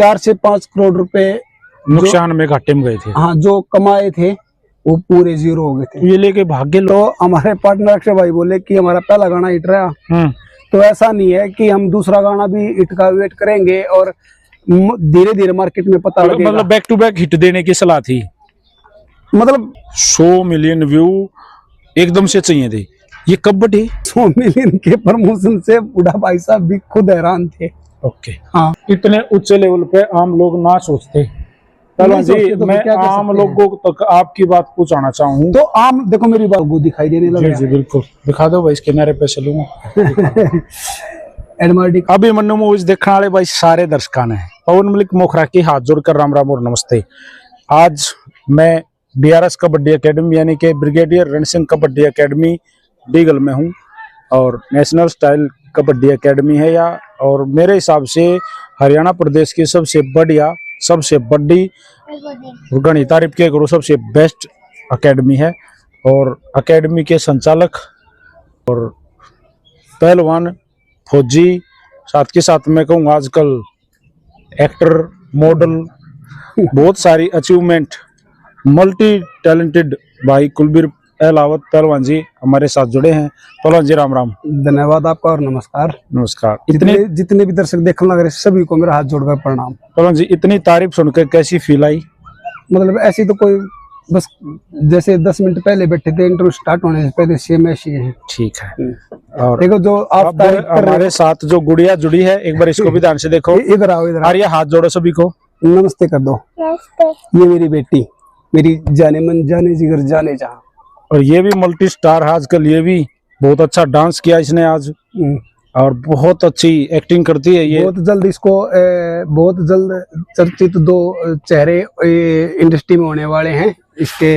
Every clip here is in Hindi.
4 से 5 करोड़ रुपए नुकसान में, घाटे में गए थे। हाँ, जो कमाए थे वो पूरे जीरो हो गए थे। ये लेके भाग्य तो हमारे पार्टनर अक्षय भाई बोले कि हमारा पहला गाना हिट रहा, तो ऐसा नहीं है कि हम दूसरा गाना भी हिट का वेट करेंगे और धीरे धीरे मार्केट में पता लगेगा। मतलब बैक टू बैक हिट देने की सलाह थी, मतलब 100 मिलियन व्यू एकदम से चाहिए थे। ये कब बढ़े? 100 मिलियन के प्रमोशन से बूढ़ा भाई साहब भी खुद हैरान थे। ओके, हाँ, इतने उच्च लेवल पे आम लोग ना सोचते। चलो जी, तो मैं आम लोगों तक आपकी बात पूछाना चाहूँ तो आम देखो मेरी बात वो दिखाई देने लगा। जी बिल्कुल, दिखा दो भाई, इस किनारे पे चलूंगा। एडमार्डी अभी मन्नू मूवीज देखने वाले भाई सारे दर्शकों ने पवन मलिक मोखरा की हाथ जोड़कर राम राम और नमस्ते। आज मैं BRS कबड्डी एकेडमी यानी कि ब्रिगेडियर रण सिंह कबड्डी एकेडमी डीगल में हूँ, और नेशनल स्टाइल कबड्डी एकेडमी है या, और मेरे हिसाब से हरियाणा प्रदेश की सबसे बढ़िया, सबसे बड़ी, गणित तारीफ के करो, सबसे बेस्ट एकेडमी है। और एकेडमी के संचालक और पहलवान, फौजी, साथ के साथ मैं कहूँगा आजकल एक्टर, मॉडल, बहुत सारी अचीवमेंट, मल्टी टैलेंटेड भाई कुलबीर अहलावत पहलवान जी हमारे साथ जुड़े हैं। पहलवान जी राम राम। धन्यवाद आपका और नमस्कार। नमस्कार। जितने भी दर्शक देखने लग रहे सभी को मेरा हाथ जोड़कर प्रणाम। पहलवान जी, इतनी तारीफ सुनकर कैसी फील आई? मतलब ऐसी तो कोई, बस जैसे 10 मिनट पहले बैठे थे इंटरव्यू स्टार्ट होने से पहले, सेम ऐसी है। ठीक है। और देखो जो आप हमारे साथ जो गुड़िया जुड़ी है, एक बार इसको भी ध्यान से देखो। इधर आओ, इधर और ये हाथ जोड़ो सभी को, नमस्ते कर दो। ये मेरी बेटी, मेरी जाने मन जाने जिगर जाने जहाँ। और ये भी मल्टी स्टार है आजकल, ये भी बहुत अच्छा डांस किया इसने आज, और बहुत अच्छी एक्टिंग करती है ये। बहुत जल्द इसको बहुत जल्द चर्चित 2 चेहरे इंडस्ट्री में होने वाले हैं इसके।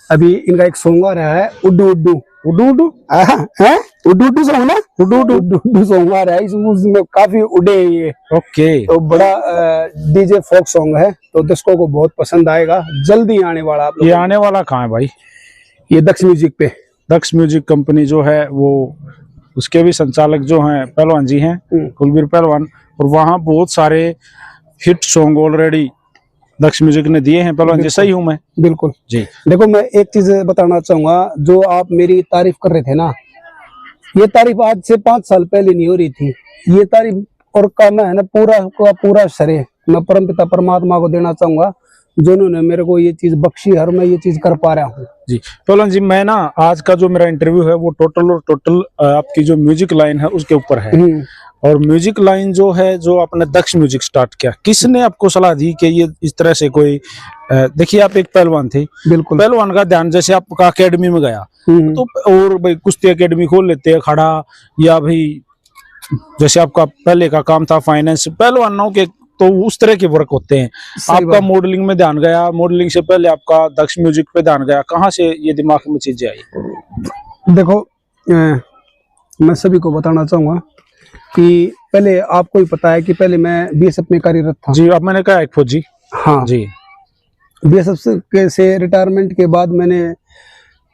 अभी इनका एक सॉन्ग आ रहा है, उड्डू उड्डू उड्डू उड्डू है, उड्डू उड्डू सॉन्ग ना, उड्डू उड्डू उड्डू सॉन्ग आ रहा है, इसमें काफी उड़े ये। ओके, तो बड़ा डीजे फोक सॉन्ग है, तो दर्शकों को बहुत पसंद आएगा, जल्दी आने वाला। आप ये आने वाला कहाँ है भाई? ये दक्ष म्यूजिक पे, दक्ष म्यूजिक कंपनी जो है वो, उसके भी संचालक जो हैं पहलवान जी हैं, कुलबीर पहलवान, और वहाँ बहुत सारे हिट सॉन्ग ऑलरेडी दक्ष म्यूजिक ने दिए हैं। पहलवान जी सही हूँ मैं? बिल्कुल जी। देखो मैं एक चीज बताना चाहूंगा, जो आप मेरी तारीफ कर रहे थे ना, ये तारीफ आज से 5 साल पहले नहीं हो रही थी। ये तारीफ और काम है ना पूरा श्रेय मैं परमपिता परमात्मा को देना चाहूंगा, जिन्होंने मेरे को ये चीज बख्शी और मैं ये चीज कर पा रहा हूँ जी। पहलवान जी, मैं ना आज का जो मेरा इंटरव्यू है वो टोटल आपकी जो म्यूजिक लाइन है उसके ऊपर है। और म्यूजिक लाइन जो है, जो आपने दक्ष म्यूजिक स्टार्ट किया, किसने आपको सलाह दी कि ये इस तरह से कोई, देखिए आप एक पहलवान थे, बिल्कुल पहलवान का ध्यान जैसे आपका अकेडमी में गया तो, और भाई कुश्ती अकेडमी खोल लेते हैं खड़ा, या भाई जैसे आपका पहले का काम था फाइनेंस, पहलवानों के तो उस तरह के वर्क होते हैं। आपका मॉडलिंग में ध्यान गया, मॉडलिंग से पहले आपका दक्ष म्यूजिक पे ध्यान गया, कहाँ से ये दिमाग में चीजें आई? देखो मैं सभी को बताना चाहूंगा कि पहले आपको ही पता है कि पहले मैं BSF में कार्यरत था जी। अब मैंने कहा एक फौजी, हाँ जी। BSF से रिटायरमेंट के बाद मैंने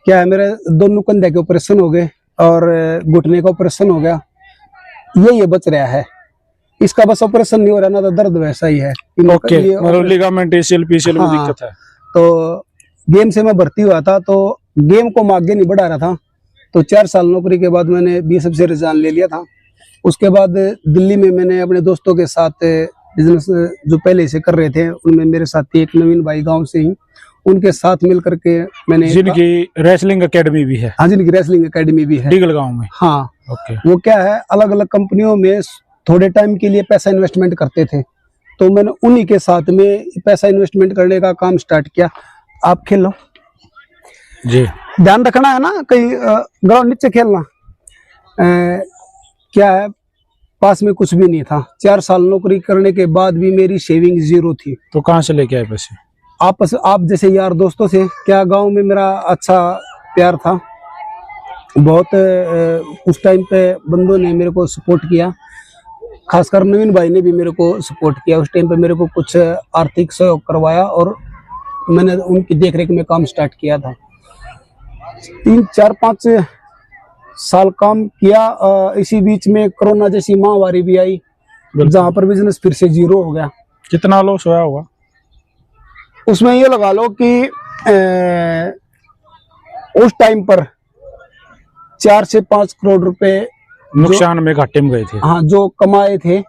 क्या है, मेरे दोनों कंधे के ऑपरेशन हो गए और घुटने का ऑपरेशन हो गया, ये बच रहा है। इसका बस ऑपरेशन नहीं हो रहा ना, तो दर्द वैसा ही है। ओके, मतलब लिगामेंट ACL PCL में दिक्कत है। तो गेम से मैं भर्ती हुआ था, तो गेम को मैं आगे नहीं बढ़ा रहा था, तो 4 साल नौकरी के बाद मैंने BSF से रिजाइन ले लिया था। उसके बाद दिल्ली में मैंने अपने दोस्तों के साथ बिजनेस जो पहले से कर रहे थे, उनमें मेरे साथी एक नवीन भाई गांव से ही, उनके साथ मिल करके मैंने, जिनकी रेसलिंग एकेडमी भी है। हाँ, जिनकी रेसलिंग एकेडमी भी है डीगल गांव में। हाँ, ओके। वो क्या है, अलग अलग कंपनियों में थोड़े टाइम के लिए पैसा इन्वेस्टमेंट करते थे, तो मैंने उन्हीं के साथ में पैसा इन्वेस्टमेंट करने का काम स्टार्ट किया। आप खेलो जी, ध्यान रखना है ना, कहीं ग्राउंड नीचे खेलना। क्या है, पास में कुछ भी नहीं था। 4 साल नौकरी करने के बाद भी मेरी सेविंग 0 थी। तो कहाँ से लेके आए पैसे? आप जैसे यार दोस्तों से। क्या गांव में मेरा अच्छा प्यार था, बहुत उस टाइम पे बंदों ने मेरे को सपोर्ट किया, खासकर नवीन भाई ने भी मेरे को सपोर्ट किया। उस टाइम पे मेरे को कुछ आर्थिक सहयोग करवाया और मैंने उनकी देखरेख में काम स्टार्ट किया था। 3, 4, 5 साल काम किया। इसी बीच में कोरोना जैसी महामारी भी आई, जहाँ पर बिजनेस फिर से 0 हो गया। कितना लॉस हुआ होगा? उसमें ये लगा लो कि उस टाइम पर 4 से 5 करोड़ रुपए नुकसान में, घाटे में गए थे। हाँ, जो कमाए थे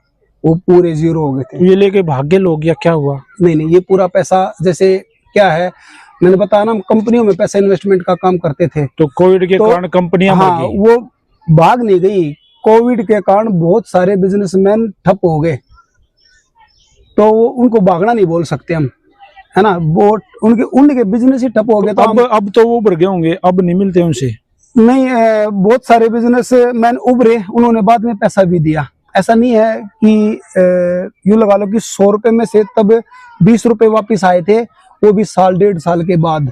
वो पूरे जीरो हो गए थे। ये लेके भागे लोग या क्या हुआ? नहीं, ये पूरा पैसा, जैसे क्या है, मैंने बताया ना, हम कंपनियों में पैसा इन्वेस्टमेंट का काम करते थे। तो कोविड के कारण कंपनियां हाँ, मर गई। वो भाग नहीं गई। कोविड के कारण बहुत सारे बिजनेसमैन ठप हो गए, तो उनको भागना नहीं बोल सकते हम, है ना। वो उनके बिजनेस ही ठप हो गए। तो अब तो वो उभर गए होंगे, अब नहीं मिलते उनसे? नहीं, बहुत सारे बिजनेसमैन उभरे, उन्होंने बाद में पैसा भी दिया। ऐसा नहीं है कि यूं लगा लो कि 100 रुपए में से तब 20 रुपए वापिस आए थे, वो भी साल 1.5 साल के बाद।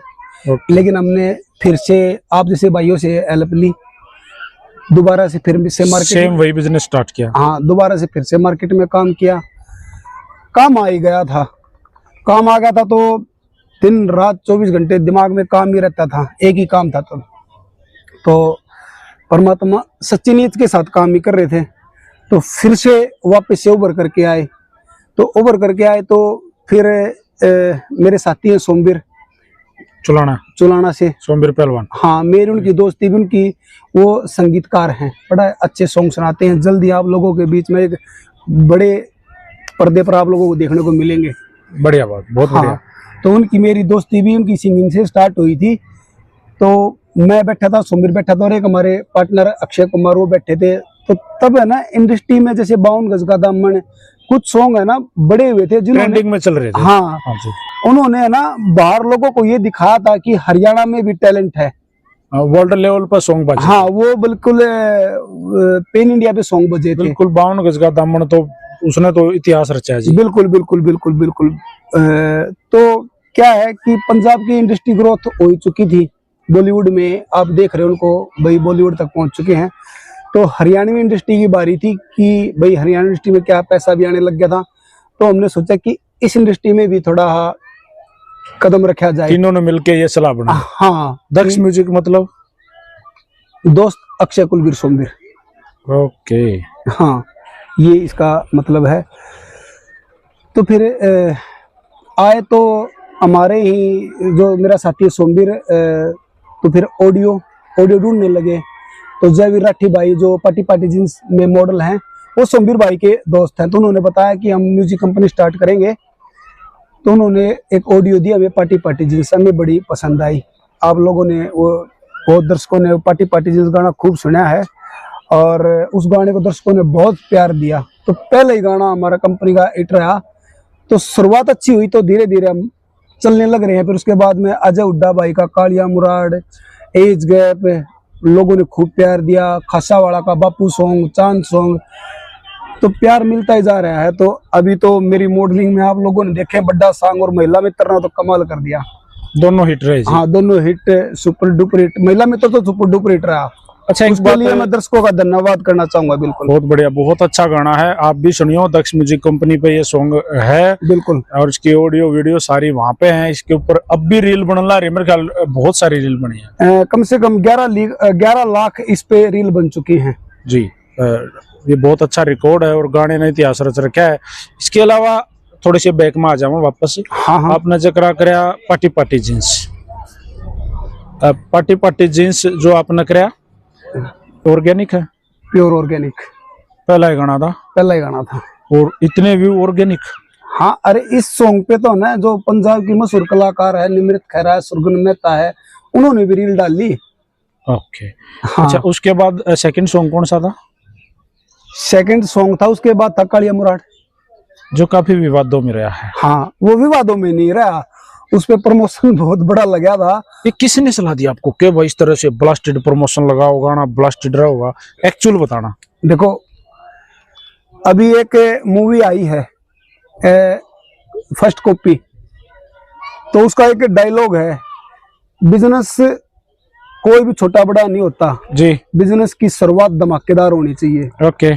लेकिन हमने फिर से आप जैसे भाइयों से हेल्प ली, दोबारा से फिर से मार्केट, सेम वही बिजनेस स्टार्ट किया। हाँ, दोबारा से फिर से मार्केट में काम किया। काम आ ही गया था, काम आ गया था तो दिन रात 24 घंटे दिमाग में काम ही रहता था, एक ही काम था। तो परमात्मा सच्ची नीयत के साथ काम ही कर रहे थे, तो फिर से वापस से उभर करके आए। तो फिर मेरे साथी हैं सोमवीर चुलाना से, सोमवीर पहलवान। हाँ, मेरी उनकी दोस्ती भी, उनकी वो संगीतकार हैं, बड़ा अच्छे सॉन्ग सुनाते हैं। जल्दी आप लोगों के बीच में एक बड़े पर्दे पर आप लोगों को देखने को मिलेंगे। बढ़िया बात, बहुत बढ़िया। हाँ, तो उनकी मेरी दोस्ती भी उनकी सिंगिंग से स्टार्ट हुई थी। तो मैं बैठा था, सोमवीर बैठा था, और एक हमारे पार्टनर अक्षय कुमार वो बैठे थे। तो तब है ना, इंडस्ट्री में जैसे 52 गज का दामन, कुछ सॉन्ग है ना बड़े हुए थे, जिन्होंने ट्रेंडिंग में चल रहे थे। हाँ, उन्होंने है ना बाहर लोगों को ये दिखाया था कि हरियाणा में भी टैलेंट है। वर्ल्ड लेवल पर सॉन्ग बजे। हाँ, वो बिल्कुल पेन इंडिया पे सॉन्ग बजे थे। बिल्कुल 52 गज का दामन, तो उसने तो इतिहास रचा है जी। बिल्कुल बिल्कुल बिल्कुल बिल्कुल। तो क्या है कि पंजाब की इंडस्ट्री ग्रोथ हो चुकी थी, बॉलीवुड में आप देख रहे हो उनको, भाई बॉलीवुड तक पहुंच चुके हैं। तो हरियाणवी इंडस्ट्री की बारी थी कि भाई हरियाणा इंडस्ट्री में क्या पैसा भी आने लग गया था। तो हमने सोचा कि इस इंडस्ट्री में भी थोड़ा कदम रखा जाए। तीनों ने मिलके ये सलाह बनाई। हाँ, दक्ष म्यूजिक मतलब दोस्त अक्षय कुलवीर सोमवीर। ओके, हाँ, ये इसका मतलब है। तो फिर आए तो हमारे ही जो मेरा साथी सोमवीर, तो फिर ऑडियो ढूंढने लगे। तो जयवीर राठी भाई जो पार्टी जींस में मॉडल हैं, वो सोमवीर भाई के दोस्त हैं। तो उन्होंने बताया कि हम म्यूजिक कंपनी स्टार्ट करेंगे। तो उन्होंने एक ऑडियो दी हमें, पार्टी जींस, हमें बड़ी पसंद आई। आप लोगों ने, वो बहुत दर्शकों ने पार्टी जींस गाना खूब सुना है, और उस गाने को दर्शकों ने बहुत प्यार दिया। तो पहले ही गाना हमारा कंपनी का हिट रहा। तो शुरुआत अच्छी हुई, तो धीरे धीरे हम चलने लग रहे हैं। फिर उसके बाद में अजय हुड्डा भाई का कालिया मुराद, एज गैप, लोगों ने खूब प्यार दिया। खासावाड़ा का बापू सॉन्ग, चांद सॉन्ग, तो प्यार मिलता ही जा रहा है। तो अभी तो मेरी मॉडलिंग में आप लोगों ने देखे बड्डा सॉन्ग और महिला मित्र ना, तो कमाल कर दिया। दोनों हिट रहे जी। हाँ, दोनों हिट, सुपर डुपर हिट। महिला मित्र तो सुपर डुपर हिट रहा। अच्छा, उसके लिए मैं दर्शकों का धन्यवाद करना चाहूंगा। बिल्कुल, बहुत बढ़िया, बहुत अच्छा गाना है, आप भी सुनियो। दक्ष म्यूजिक कंपनी पे ये सॉन्ग है, बिल्कुल, और इसकी ऑडियो वीडियो सारी वहां पे है। इसके ऊपर अब भी रील बन रहा है, मेरे ख्याल बहुत सारी रील बनी है। कम से कम 11 लाख इस पे रील बन चुकी हैं जी। ये बहुत अच्छा रिकॉर्ड है, और गाने ने इतिहास रच रखा है। इसके अलावा थोड़े से बैक में आ जाऊँ वापस। हाँ, आपने जिक्र कराया पार्टी जींस, पार्टी जींस जो आपने कराया ऑर्गेनिक है, प्योर ऑर्गेनिक। पहला ही गाना था, और इतने व्यू ऑर्गेनिक। हाँ, अरे इस सॉन्ग पे तो ना जो पंजाब की मशहूर कलाकार है निमृत खैरा है, सुरगुन मेहता है, उन्होंने भी रील डाली। ओके, हाँ। अच्छा, उसके बाद सेकंड सॉन्ग कौन सा था? सेकंड सॉन्ग था, उसके बाद था कालिया मुराद, जो काफी विवादों में रहा है। हाँ, वो विवादों में नहीं रहा, उस पे प्रमोशन बहुत बड़ा लगा था। ये किसने सलाह दी आपको कि भाई इस तरह से ब्लास्टेड प्रमोशन लगा होगा ना, ब्लास्टेड रहा होगा? एक्चुअल बताना। देखो, अभी एक मूवी आई है फर्स्ट कॉपी, तो उसका एक डायलॉग है, बिजनेस कोई भी छोटा बड़ा नहीं होता जी, बिजनेस की शुरुआत धमाकेदार होनी चाहिए। ओके,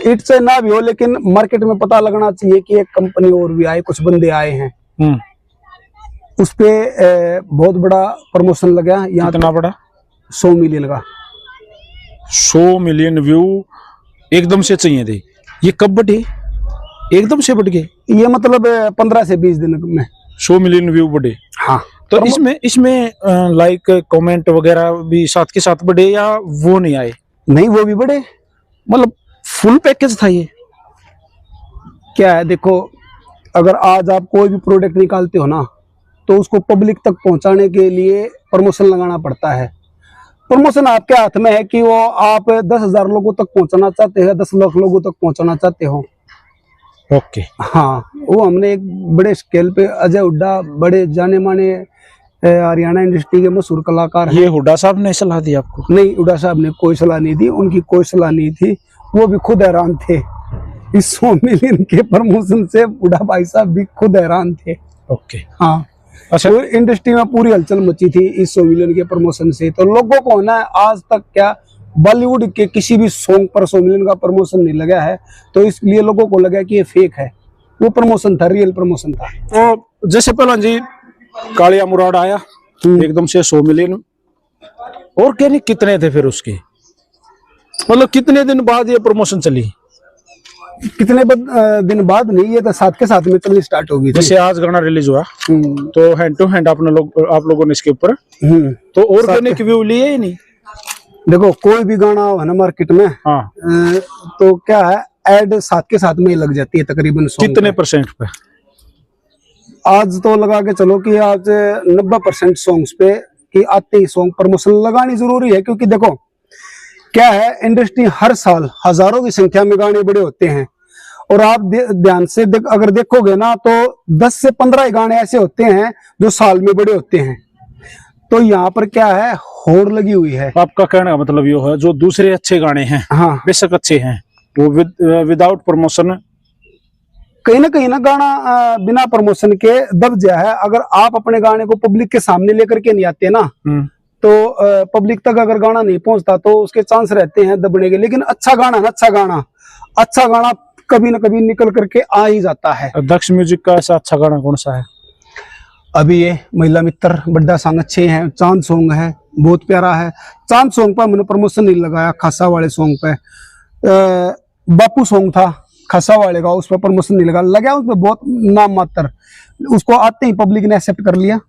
इट से ना भी हो, लेकिन मार्केट में पता लगना चाहिए कि एक कंपनी और भी आई, कुछ बंदे आए हैं। उस पे बहुत बड़ा प्रमोशन लगा। यहाँ कितना बड़ा? 100 मिलियन का। 100 मिलियन व्यू एकदम से चाहिए थे। ये कब बटे? एकदम से बढ़ गए? ये मतलब 15 से 20 दिन में 100 मिलियन व्यू बढ़े। हाँ। तो इसमें लाइक कमेंट वगैरह भी साथ के साथ बढ़े या वो नहीं आए? नहीं, वो भी बढ़े। मतलब फुल पैकेज था ये? क्या है, देखो, अगर आज आप कोई भी प्रोडक्ट निकालते हो ना, तो उसको पब्लिक तक पहुंचाने के लिए प्रमोशन लगाना पड़ता है। प्रमोशन आपके हाथ में है कि वो आप 10,000 लोगों तक पहुंचाना चाहते हैं, 10 लाख लोगों तक पहुंचाना चाहते हो। ओके। हाँ, वो हमने एक बड़े स्केल पे, अजय हुड्डा बड़े जाने माने हरियाणा इंडस्ट्री के मशहूर कलाकार हैं। ये हुड्डा साहब ने सलाह दी आपको? नहीं, हुड्डा साहब ने कोई सलाह नहीं दी, उनकी कोई सलाह नहीं थी। वो भी खुद हैरान थे इस 100 मिलियन के प्रमोशन से। हुड्डा भाई साहब भी खुद हैरान थे। ओके। हाँ। अच्छा। और इंडस्ट्री में पूरी हलचल मची थी इस 100 मिलियन के प्रमोशन से। तो लोगों को ना आज तक क्या बॉलीवुड के किसी भी सॉन्ग पर 100 मिलियन का प्रमोशन नहीं लगा है, तो इसलिए लोगों को लगा कि ये फेक है। वो प्रमोशन था, रियल प्रमोशन था। तो जैसे पहला जी कालिया मुराद आया एकदम से 100 मिलियन, और क्या नहीं कितने थे फिर उसके, मतलब कितने दिन बाद ये प्रमोशन चली? कितने दिन बाद नहीं, ये तो साथ के साथ में चलनी स्टार्ट हो गई थी। जैसे आज गाना रिलीज हुआ तो हैंड टू हैंड आप लोगों ने इसके ऊपर तो ऑर्गेनिक व्यू लिए ही नहीं? देखो, कोई भी गाना हो ना मार्केट में, हाँ, तो क्या है, एड साथ के साथ में ही लग जाती है तकरीबन। कितने परसेंट पे? आज तो लगा के चलो कि आज 90% सॉन्ग्स पे कि आते ही सॉन्ग प्रमोशन लगानी जरूरी है। क्योंकि देखो क्या है, इंडस्ट्री हर साल हजारों की संख्या में गाने बड़े होते हैं, और आप ध्यान से अगर देखोगे ना, तो 10 से 15 गाने ऐसे होते हैं जो साल में बड़े होते हैं। तो यहाँ पर क्या है, होड़ लगी हुई है। आपका कहने का मतलब ये है जो दूसरे अच्छे गाने हैं, हाँ, बेशक अच्छे हैं, वो विदाउट प्रमोशन कहीं ना गाना बिना प्रमोशन के दब गया है। अगर आप अपने गाने को पब्लिक के सामने लेकर के नहीं आते ना, तो पब्लिक तक अगर गाना नहीं पहुंचता तो उसके चांस रहते हैं दबने के। लेकिन अच्छा गाना ना, अच्छा गाना कभी ना कभी निकल करके आ ही जाता है। दक्ष म्यूजिक का ऐसा अच्छा गाना कौन सा है? अभी ये महिला मित्र बड्डा सॉन्ग अच्छे हैं, चांद सॉन्ग है बहुत प्यारा है। चांद सॉन्ग पर मैंने प्रमोशन नहीं लगाया, खासा वाले सॉन्ग पे। बापू सॉन्ग था खासा वाले का, उस पर प्रमोशन नहीं लगा उसमें बहुत नाम मात्र। उसको आते ही पब्लिक ने एक्सेप्ट कर लिया।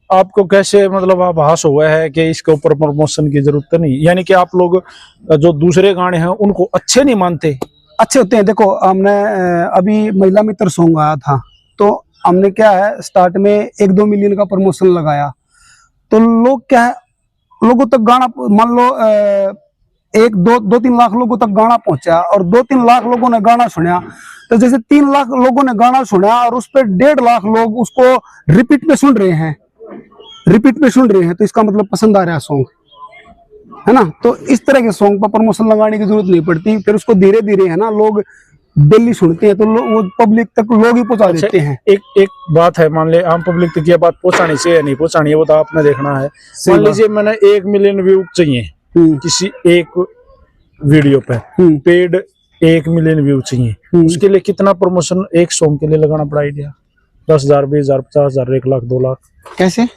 आपको कैसे मतलब आभास हुआ है कि इसके ऊपर प्रमोशन की जरूरत नहीं, यानी कि आप लोग जो दूसरे गाने हैं उनको अच्छे नहीं मानते? अच्छे होते हैं। देखो, हमने अभी महिला मित्र सॉन्ग आया था, तो हमने क्या है, स्टार्ट में 1-2 मिलियन का प्रमोशन लगाया, तो लोग क्या है, लोगों तक गाना, मान लो 1-2-3 लाख लोगों तक गाना पहुंचा, और 2-3 लाख लोगों ने गाना सुना। तो जैसे 3 लाख लोगों ने गाना सुना और उस पर 1.5 लाख लोग उसको रिपीट पे सुन रहे हैं, तो इसका मतलब पसंद आ रहा है सॉन्ग, है ना। तो इस तरह के सॉन्ग पर प्रमोशन लगाने की जरूरत नहीं पड़ती। फिर उसको धीरे धीरे, है ना, लोग डेली सुनते हैं, तो वो पब्लिक तक लोग ही पहुंचा देते हैं। एक बात है, मान ले आम पब्लिक तक ये बात पहुंचानी चाहिए या नहीं पहुंचानी है, वो तो आपने देखना है। मान लीजिए मैंने 1 मिलियन व्यू चाहिए किसी एक वीडियो पे, पेड 1 मिलियन व्यू चाहिए, उसके लिए कितना प्रमोशन एक सॉन्ग के लिए लगाना पड़ा? आइडिया 10,000, 20,000, 50,000, 1 लाख, 2 लाख कैसे?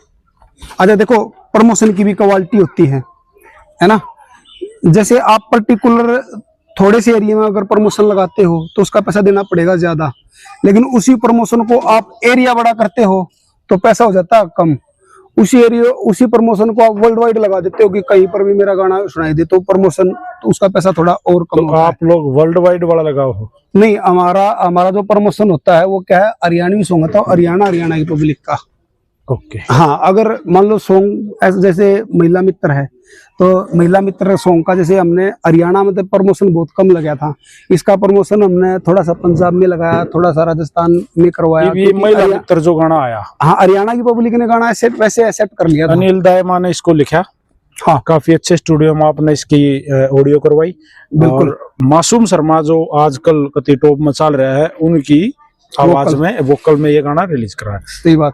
अच्छा देखो, प्रमोशन की भी क्वालिटी होती है ना। जैसे आप पर्टिकुलर थोड़े से एरिया में अगर प्रमोशन लगाते हो तो उसका पैसा देना पड़ेगा ज्यादा, लेकिन उसी प्रमोशन को आप एरिया बड़ा करते हो तो पैसा हो जाता है कम। उसी प्रमोशन को आप वर्ल्ड वाइड लगा देते हो कि कहीं पर भी मेरा गाना सुनाई दे, तो प्रमोशन, तो उसका पैसा थोड़ा और कम तो होता है। आप लोग वर्ल्ड वाइड वाला लगाओ हो? नहीं, हमारा जो प्रमोशन होता है वो क्या है, हरियाणवी सॉन्ग होता है, हरियाणा की पब्लिक का। ओके। हाँ, अगर मान लो सॉन्ग जैसे महिला मित्र है, तो महिला मित्र सॉन्ग का जैसे हमने हरियाणा में तो प्रमोशन बहुत कम लगा था, इसका प्रमोशन हमने थोड़ा सा पंजाब में लगाया, थोड़ा सा राजस्थान में करवाया। ये महिला मित्र जो गाना आया, हाँ, हरियाणा की पब्लिक ने गाना वैसे एक्सेप्ट कर लिया था। अनिल दायमा ने इसको लिखा, हाँ, काफी अच्छे स्टूडियो में आपने इसकी ऑडियो करवाई। बिल्कुल। और मासूम शर्मा जो आजकल कति टॉप में चल रहा है, उनकी आवाज में, वोकल में ये गाना रिलीज करा है। सही बात।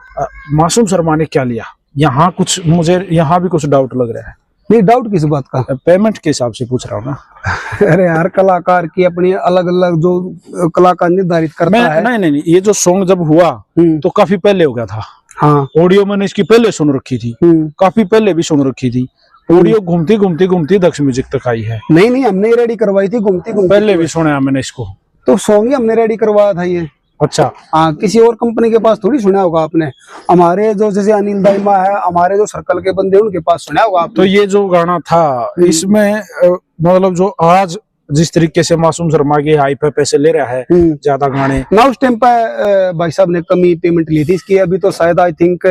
मासूम शर्मा ने क्या लिया यहाँ, कुछ मुझे यहाँ भी कुछ डाउट लग रहा है। नहीं, डाउट किस बात का? पेमेंट के हिसाब से पूछ रहा हूँ ना। अरे हर कलाकार की अपनी अलग अलग जो कलाकार निर्धारित करता है। नहीं, ये जो सॉन्ग जब हुआ तो काफी पहले हो गया था। हाँ, ऑडियो मैंने इसकी पहले सुन रखी थी, काफी पहले भी सुन रखी थी। ऑडियो घूमती घूमती दक्ष म्यूजिक तक आई है। नहीं, हमने रेडी करवाई थी, घूमती पहले भी सुना मैंने इसको। तो सॉन्ग ही हमने रेडी करवाया था ये। अच्छा। हाँ, किसी और कंपनी के पास थोड़ी सुना होगा आपने। हमारे जो जैसे अनिल दाइमा है, हमारे जो सर्कल के बंदे उनके पास सुना होगा आपने। तो ये जो गाना था इसमें मतलब जो आज जिस तरीके से मासूम शर्मा की हाई पे पैसे ले रहा है ज्यादा गाने ना, उस टाइम पे भाई साहब ने कमी पेमेंट ली थी इसकी। अभी तो शायद आई थिंक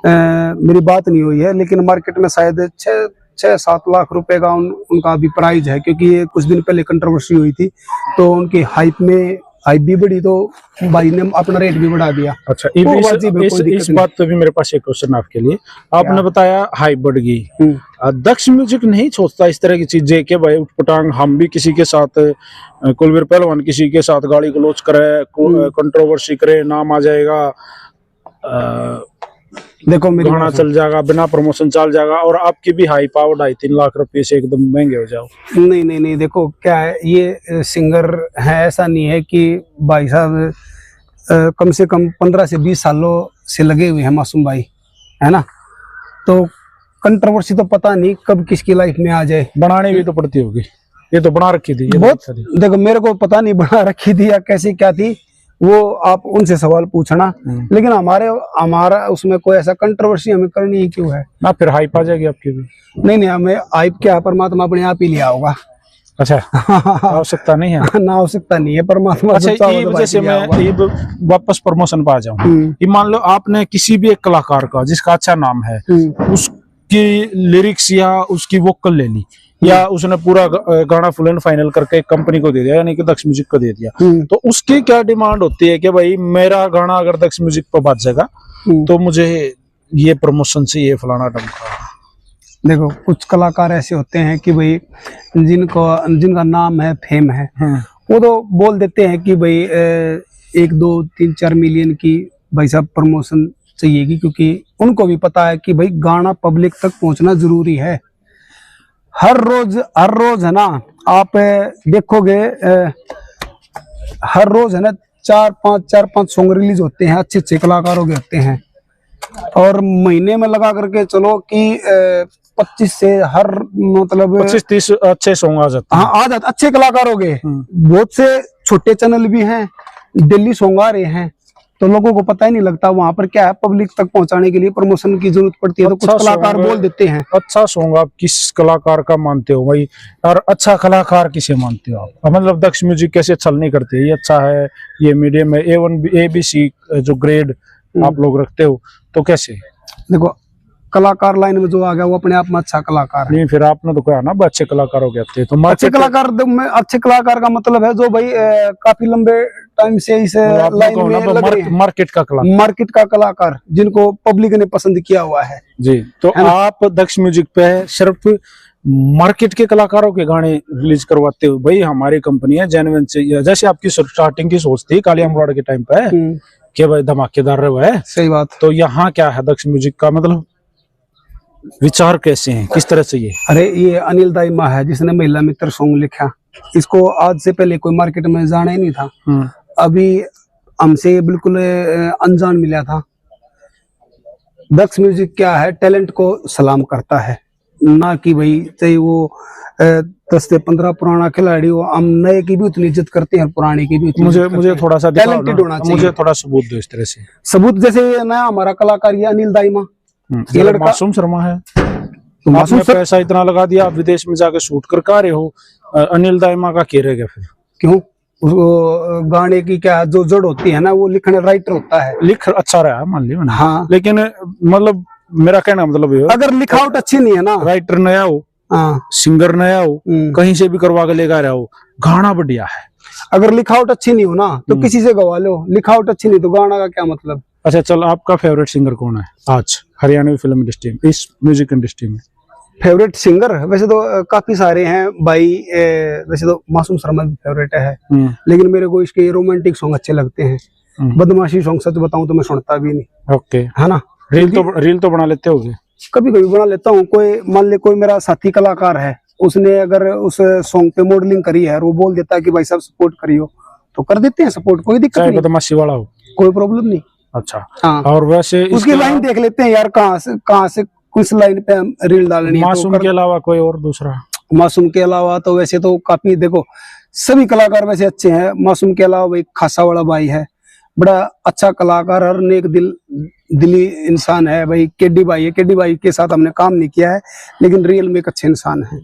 मेरी बात नहीं हुई है, लेकिन मार्केट में शायद 6-7 लाख रुपए का उनका अभी प्राइस है, क्योंकि ये कुछ दिन पहले कंट्रोवर्सी हुई थी तो उनकी हाइप भी बढ़ी, तो भाई ने अपना रेट भी बढ़ा दिया। अच्छा, इस बात पे भी मेरे पास एक क्वेश्चन आपके लिए। आपने बताया हाइप बढ़ गई, दक्ष म्यूजिक नहीं सोचता इस तरह की चीजें कि भाई उठपटांग हम भी किसी के साथ, कुलवीर पहलवान किसी के साथ गाली गलौज करे, कंट्रोवर्सी करे, नाम आ जाएगा, देखो मेरी गाना चल जाएगा, बिना प्रमोशन चल जाएगा और आपकी भी हाई पावर 2.5-3 लाख रुपए से एकदम महंगे हो जाओ? नहीं नहीं नहीं, देखो क्या है, ये सिंगर है, ऐसा नहीं है कि भाई साहब कम से कम 15 से 20 सालों से लगे हुए हैं मासूम भाई, है ना। तो कंट्रोवर्सी तो पता नहीं कब किसकी लाइफ में आ जाए। बनानी भी तो पड़ती होगी, ये तो बना रखी थी बहुत। देखो मेरे को पता नहीं बना रखी थी या कैसी क्या थी, वो आप उनसे सवाल पूछना। लेकिन हमारा उसमें कोई ऐसा कंट्रोवर्सी हमें करनी ही क्यों है ना, फिर हाइप आ जाएगी आपकी भी। नहीं, हमें हाइप क्या, परमात्मा अपने आप ही लिया होगा। अच्छा, आवश्यकता नहीं है ना, आवश्यकता नहीं है, परमात्मा। अच्छा, जैसे मैं वापस प्रमोशन पा जाऊं, ये मान लो आपने किसी भी एक कलाकार का जिसका अच्छा नाम है उसकी लिरिक्स या उसकी वोकल ले ली, या उसने पूरा गाना फुल एंड फाइनल करके कंपनी को दे दिया, यानी कि दक्ष म्यूजिक को दे दिया, तो उसकी क्या डिमांड होती है कि भाई मेरा गाना अगर दक्ष म्यूजिक पर बच जाएगा तो मुझे ये प्रमोशन से ये फलाना ढमका। देखो कुछ कलाकार ऐसे होते हैं कि भाई जिनका नाम है, फेम है, वो तो बोल देते हैं कि भाई 1, 2, 3, 4 मिलियन की भाई साहब प्रमोशन चाहिएगी, क्योंकि उनको भी पता है कि भाई गाना पब्लिक तक पहुंचना जरूरी है। हर रोज है ना, आप देखोगे हर रोज है ना 4-5 सॉन्ग रिलीज होते हैं, अच्छे कलाकारों के होते हैं, और महीने में लगा करके चलो कि 25 से हर मतलब 25-30 अच्छे सॉन्ग आ जाते हैं। हाँ, आ जाते अच्छे कलाकारों के। बहुत से छोटे चैनल भी हैं, दिल्ली सॉन्ग आ रहे हैं, तो लोगों को पता ही नहीं लगता वहां पर क्या है, पब्लिक तक पहुंचाने के लिए प्रमोशन की जरूरत पड़ती है, तो कुछ कलाकार बोल देते हैं। अच्छा सॉन्ग आप किस कलाकार का मानते हो भाई, और अच्छा कलाकार किसे मानते हो आप? मतलब दक्ष म्यूजिक कैसे छल नहीं करते, ये अच्छा है, ये मीडियम है, A1 ABC जो ग्रेड आप लोग रखते हो, तो कैसे? देखो कलाकार लाइन में जो आ गया वो अपने आप में अच्छा कलाकार है। नहीं, फिर आपने तो कहा ना अच्छे कलाकार हो गए, तो अच्छे कलाकार का मतलब है जो भाई काफी लंबे टाइम से इस लाइन में लग रहे हैं। मार्केट का कलाकार जिनको पब्लिक ने पसंद किया हुआ है जी। तो आप दक्ष म्यूजिक पे सिर्फ मार्केट के कलाकारों के गाने रिलीज करवाते हो? भाई हमारी कंपनी है जेन्युइन से, जैसे आपकी स्टार्टिंग की सोच थी कालिया मुराद के टाइम पे कि भाई धमाकेदार रहे है, सही बात। तो यहाँ क्या है दक्ष म्यूजिक का मतलब विचार कैसे हैं, किस तरह से ये? अरे ये अनिल दाइमा है जिसने महिला मित्र सॉन्ग लिखा, इसको आज से पहले कोई मार्केट में जाना ही नहीं था, अभी हमसे बिल्कुल अनजान मिला था। दक्ष म्यूजिक क्या है, टैलेंट को सलाम करता है, ना कि भाई चाहे वो 10 से 15 पुराना खिलाड़ी हो, हम नए की भी उतनी इज्जत करते हैं, पुराने की भी। मुझे थोड़ा सा टैलेंटेड होना चाहिए, मुझे थोड़ा सबूत दो इस तरह से। सबूत जैसे ना हमारा कलाकार ये अनिल दाइमा, ये लड़का मासूम शर्मा है, तो मासूम पैसा इतना लगा दिया, आप विदेश में जाकर शूट कर आ रहे हो, अनिल दाइमा का क्या रहेगा फिर? क्यों? उसको गाने की क्या जो जड़ होती है ना, वो लिखने राइटर होता है, लिख अच्छा रहा है मान लिया। हाँ, लेकिन मतलब मेरा कहना मतलब ये, अगर लिखावट अच्छी नहीं है ना, राइटर नया हो, सिंगर नया हो, कहीं से भी करवा के लेकर रहा हो, गाना बढ़िया है। अगर लिखावट अच्छी नहीं हो ना तो किसी से गवा लो, लिखावट अच्छी नहीं तो गाना का क्या मतलब। अच्छा चल, आपका फेवरेट सिंगर कौन है आज हरियाणवी फिल्म इंडस्ट्री में, इस म्यूजिक इंडस्ट्री में? फेवरेट सिंगर वैसे तो काफी सारे हैं भाई, वैसे तो मासूम शर्मा भी फेवरेट है, लेकिन मेरे को इसके रोमांटिक सॉन्ग अच्छे लगते हैं। बदमाशी सॉन्ग सच बताऊं तो मैं सुनता भी नहीं। ओके, है ना। रील तो बना लेते होगे? कभी कभी बना लेता हूँ। कोई मान ले कोई मेरा साथी कलाकार है, उसने अगर उस सॉन्ग पे मॉडलिंग करी है और वो बोल देता है कि भाई साहब सपोर्ट करियो, तो कर देते हैं सपोर्ट, कोई दिक्कत नहीं, बदमाशी वाला हो, कोई प्रॉब्लम नहीं। अच्छा हाँ, और वैसे उसकी लाइन देख लेते हैं यार, कहाँ से किस लाइन पे रील डालनी है। मासूम के अलावा कोई और दूसरा? मासूम के अलावा तो वैसे तो काफी, देखो सभी कलाकार वैसे अच्छे हैं। मासूम के अलावा भाई खासा वाला भाई है, बड़ा अच्छा कलाकार और नेक दिली इंसान है भाई। केडी भाई है, केडी भाई के साथ हमने काम नहीं किया है, लेकिन रियल में एक अच्छे इंसान है।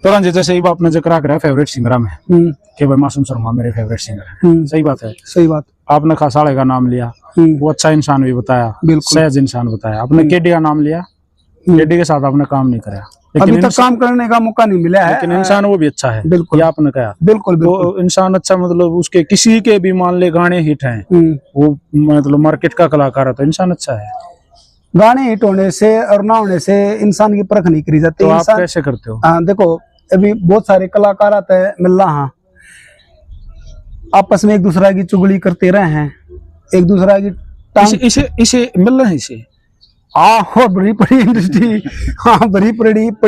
तो जैसे ही आपने जिक्र करा फेवरेट सिंगर में कि भाई मासूम शर्मा मेरे फेवरेट सिंगर है, सही बात है, सही बात। आपने खासाड़े का नाम लिया, वो अच्छा इंसान भी बताया, सहज इंसान बताया। आपने केडी का नाम लिया, केडी के साथ आपने काम नहीं कराया, अभी तक काम करने का मौका नहीं मिला है, लेकिन इंसान वो भी अच्छा है। बिल्कुल, ये आपने कहा, बिल्कुल वो इंसान अच्छा, मतलब उसके किसी के भी मान ले गाने हिट हैं, वो मतलब मार्केट का कलाकार है तो इंसान अच्छा है। गाने हिट होने से और ना होने से इंसान की परख नहीं करी जाती। तो आप कैसे करते हो? हाँ देखो, अभी बहुत सारे कलाकार आते हैं मिल रहा, आपस में एक दूसरा की चुगली करते रहे हैं, एक दूसरा की इसे मिल रहे हैं इसे हाँ, बड़ी बड़ी इंडस्ट्री, हाँ बड़ी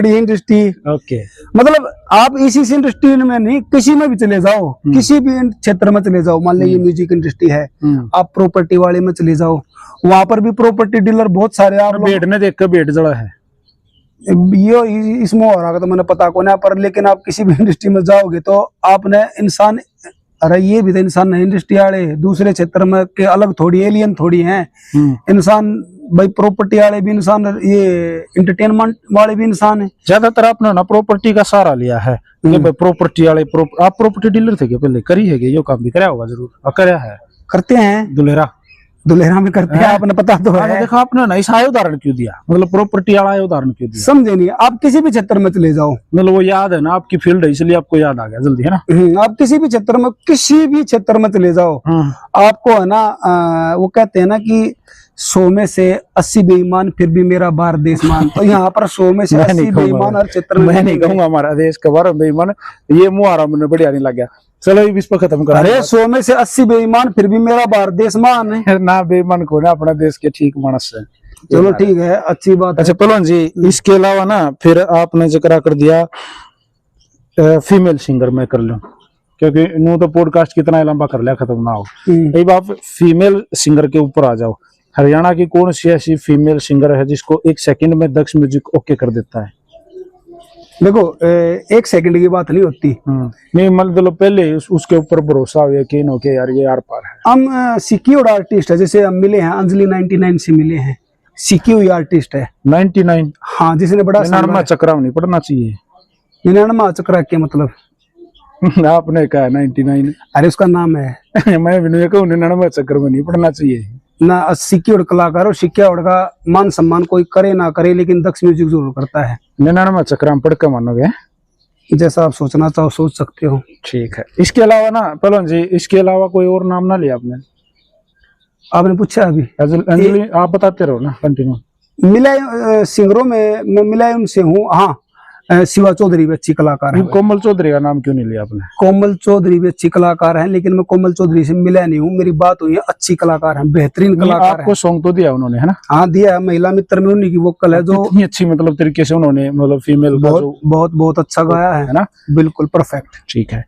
इंडस्ट्री। ओके, मतलब आप इसी इंडस्ट्री में नहीं, किसी में भी चले जाओ, किसी भी क्षेत्र में चले जाओ, मान लीजिए म्यूजिक इंडस्ट्री है, आप प्रॉपर्टी वाले में चले जाओ, वहां पर भी प्रॉपर्टी डीलर बहुत सारे। आप बेट ने देख कर बेट जड़ा है ये इसमें हो रहा तो मैंने पता को ना, पर लेकिन आप किसी भी इंडस्ट्री में जाओगे तो आपने इंसान, अरे ये भी तो इंसान है, इंडस्ट्री वाले दूसरे क्षेत्र में के अलग थोड़ी, एलियन थोड़ी हैं इंसान भाई। प्रॉपर्टी वाले भी इंसान, ये एंटरटेनमेंट वाले भी इंसान है। ज्यादातर आपने ना प्रॉपर्टी का सहारा लिया है कि भाई प्रॉपर्टी वाले आप प्रॉपर्टी डीलर थे क्या पहले? करी है ये काम भी कराया होगा जरूर, कराया है, करते हैं, दुलेरा में करते हैं, आपने पता तो है। देखो आपने ना ऐसा उदाहरण क्यों दिया, मतलब प्रॉपर्टी वाला उदाहरण क्यों दिया? समझे नहीं, आप किसी भी क्षेत्र में चले जाओ, मतलब वो याद है ना, आपकी फील्ड है इसलिए आपको याद आ गया जल्दी, है ना। आप किसी भी क्षेत्र में, किसी भी क्षेत्र में चले जाओ, आपको है ना वो कहते हैं ना कि 100 में से 80 बेईमान फिर भी मेरा भारत देश मान। तो यहाँ पर 100 में से 80 बेईमान हर क्षेत्र में। मैं नहीं कहूंगा हमारा देश का भारत बेईमान, ये मुहारा मुझे बढ़िया नहीं लग गया। चलो इस पर खत्म कर। अरे 100 में से 80 बेईमान फिर भी मेरा भारत देश मान है ना, बेईमान को ना अपना देश के ठीक मानस है। चलो ठीक है, अच्छी बात। अच्छा पहलवान जी, इसके अलावा ना फिर आपने जिक्र कर दिया फीमेल सिंगर में कर लूं, क्योंकि नो तो पॉडकास्ट कितना लंबा कर लिया, खत्म ना हो। एक आप फीमेल सिंगर के ऊपर आ जाओ। हरियाणा की कौन सी ऐसी फीमेल सिंगर है जिसको 1 सेकंड में दक्ष म्यूजिक ओके कर देता है? देखो 1 सेकंड की बात नहीं होती, नहीं मतलब पहले उसके ऊपर भरोसा हो यकीन हो के यार ये आर पार है। हम सिक्योर्ड आर्टिस्ट है, जैसे हम मिले हैं अंजलि 99 से मिले हैं, सिक्योर्ड आर्टिस्ट है 99। हाँ, जिसने बड़ा चक्राव नहीं पढ़ना चाहिए। 99 चक्रा क्या मतलब? आपने कहा 99, अरे उसका नाम है। मैं भी 99 चक्र में नहीं पढ़ना चाहिए ना। सिक्योर्ड कलाकार और सिक्योर्ड का मान सम्मान कोई करे ना करे, लेकिन दक्ष म्यूजिक जरूर करता है। 99 चक्र में पढ़ के मानोगे? जैसा आप सोचना चाहो सोच सकते हो। ठीक है। इसके अलावा ना पहलवान जी, इसके अलावा कोई और नाम ना लिया आपने? आपने पूछा अभी अंजलि, आप बताते रहो ना, कंटिन्यू। मिला सिंगरों में मैं मिला उनसे हूँ। हाँ, शिवा चौधरी भी अच्छी कलाकार है। कोमल चौधरी का नाम क्यों नहीं लिया आपने? कोमल चौधरी भी अच्छी कलाकार है, लेकिन मैं कोमल चौधरी से मिला नहीं हूँ। मेरी बात हुई है, अच्छी कलाकार है, बेहतरीन कलाकार है। आपको सॉन्ग तो दिया उन्होंने, है ना? हाँ दिया है, महिला मित्र में उन्हीं की वोकल है, जो इतनी अच्छी मतलब तरीके से उन्होंने मतलब फीमेल बहुत अच्छा गाया है ना, बिल्कुल परफेक्ट। ठीक है।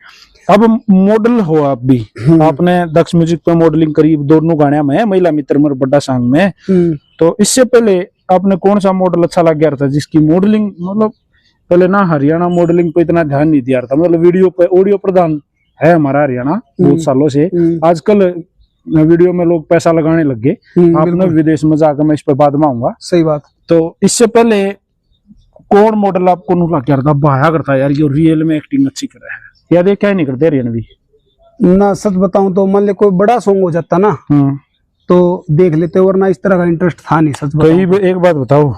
अब मॉडल हो आप भी, आपने दक्ष म्यूजिक पे मॉडलिंग करी दोनों गाने में, महिला मित्र में, बड़ा सॉन्ग में। तो इससे पहले आपने कौन सा मॉडल अच्छा लग गया था जिसकी मॉडलिंग, मतलब पहले ना हरियाणा मॉडलिंग पे इतना ध्यान नहीं दिया था, मतलब वीडियो पे ऑडियो प्रधान है हमारा हरियाणा बहुत सालों से। आजकल वीडियो में लोग पैसा लगाने लग गए। आपने विदेश में जाकर, मैं इस पर बाद में आऊंगा। सही बात। तो इससे पहले कौन मॉडल आपको लग गया था, बहाया करता यार ये रियल में एक्टिंग अच्छी कर रहा है, या देख क्या नहीं करते हरियाणा भी ना? सच बताऊं तो मान ले कोई बड़ा सॉन्ग हो जाता ना तो देख लेते, वरना इस तरह का इंटरेस्ट था नहीं। सच बताओ। एक बात बताओ,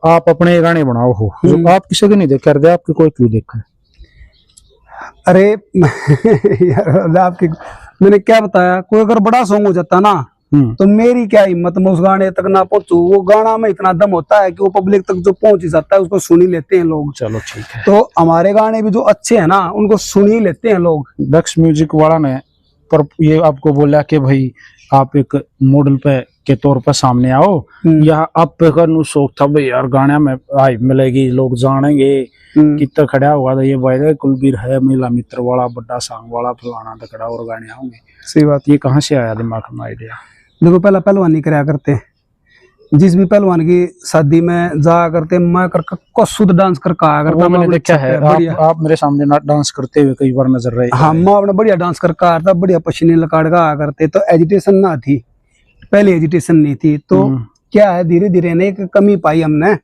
आप अपने गाने बनाओ हो जो आप किसी को नहीं देख कर दे, आपके कोई क्यों देखा? अरे यार आपके मैंने क्या बताया, कोई अगर बड़ा सॉन्ग हो जाता ना तो मेरी क्या हिम्मत, मैं उस गाने तक ना पहुंचू। वो गाना में इतना दम होता है कि वो पब्लिक तक जो पहुंच ही जाता है उसको सुन ही लेते हैं लोग। चलो ठीक है। तो हमारे गाने भी जो अच्छे हैं ना उनको सुन ही लेते हैं लोग। दक्ष म्यूजिक वाला ने पर ये आपको बोला कि भाई आप एक मॉडल पे के तौर पर सामने आओ, या आप का शौक था भाई यार गाने में हाइप मिलेगी, लोग जानेंगे, कितना खड़ा होगा तो ये भाई कुलबीर है, महिला मित्र वाला, बड़ा सॉन्ग वाला, फलाना तकड़ा और गाने आएंगे? सही बात। ये कहाँ से आया दिमाग में आइडिया? देखो पहला पहलवानी कराया करते, जिस भी पहलवान की शादी में जाया करते, मैं करके को शुद्ध डांस करके आया करता। वो मैंने मैं देखा है, आप मेरे सामने डांस करते हुए कई बार नजर रहे। हाँ, मैं अपना बढ़िया डांस करके आया था, बढ़िया पसीने लकाड़ का आया करते। तो एजिटेशन ना थी, पहले एजिटेशन नहीं थी। तो क्या है, धीरे धीरे ने एक कमी पाई हमने